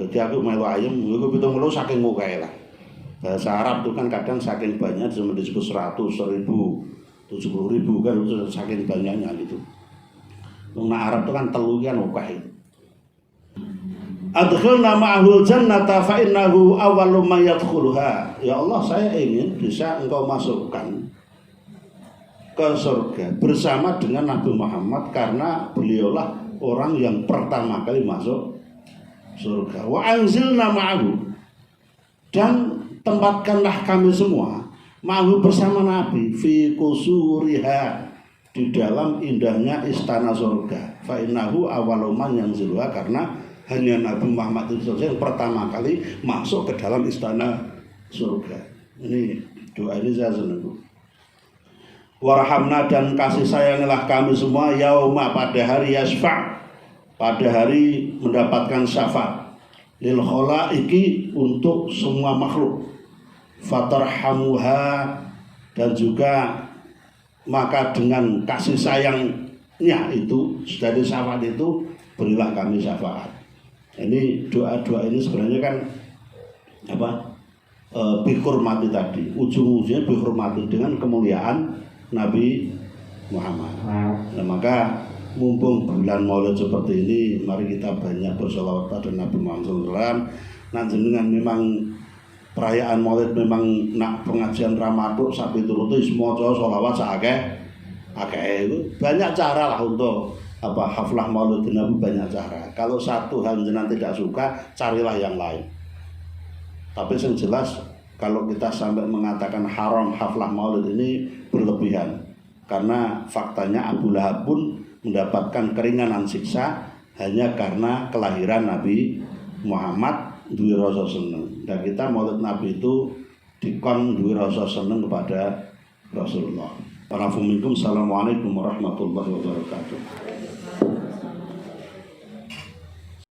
Jadi aku melu ayem, aku 70 saking mukae lah. Bahasa Arab itu kan kadang saking banyak cuma disebut 100, 1000, 70.000 kan itu saking banyaknya gitu. Nah Arab itu kan telu kan akeh. Adkhilna ma'ahul jannata fa innahu awwalu may yadkhuluha. Ya Allah, saya ingin bisa Engkau masukkan ke surga bersama dengan Nabi Muhammad karena beliaulah orang yang pertama kali masuk surga. Wa anzilna ma'ahu, dan tempatkanlah kami semua ma'ahu bersama Nabi fi qusuriha, di dalam indahnya istana surga. Fa innahu awwalu man yanziluha, karena hanya Nabi Muhammad itu saja yang pertama kali masuk ke dalam istana surga. Ini doa ini saya senang. Warhamna, dan kasih sayangilah kami semua yauma, pada hari yasfa', pada hari mendapatkan syafaat, lil khalaiki, untuk semua makhluk, fatarhamuha, dan juga maka dengan kasih sayangnya itu dari syafaat itu berilah kami syafaat. Ini doa-doa ini sebenarnya kan apa? Bihormati tadi, ujung-ujungnya bihormati dengan kemuliaan Nabi Muhammad. Nah, maka mumpung bulan Maulid seperti ini, mari kita banyak bersolawat pada Nabi Muhammad SAW. Nah, jenengan memang perayaan Maulid memang nak pengajian Ramadan sampai turuti semua solawat seakeh itu banyak cara lah untuk apa haflah Maulid Nabi, banyak cara. Kalau satu hal jenengan tidak suka, carilah yang lain. Tapi yang jelas kalau kita sampai mengatakan haram haflah Maulid ini berlebihan, karena faktanya Abu Lahab pun mendapatkan keringanan siksa hanya karena kelahiran Nabi Muhammad duwe rasa seneng. Dan kita Maulid Nabi itu dikon duwe rasa seneng kepada Rasulullah. Assalamualaikum warahmatullahi wabarakatuh.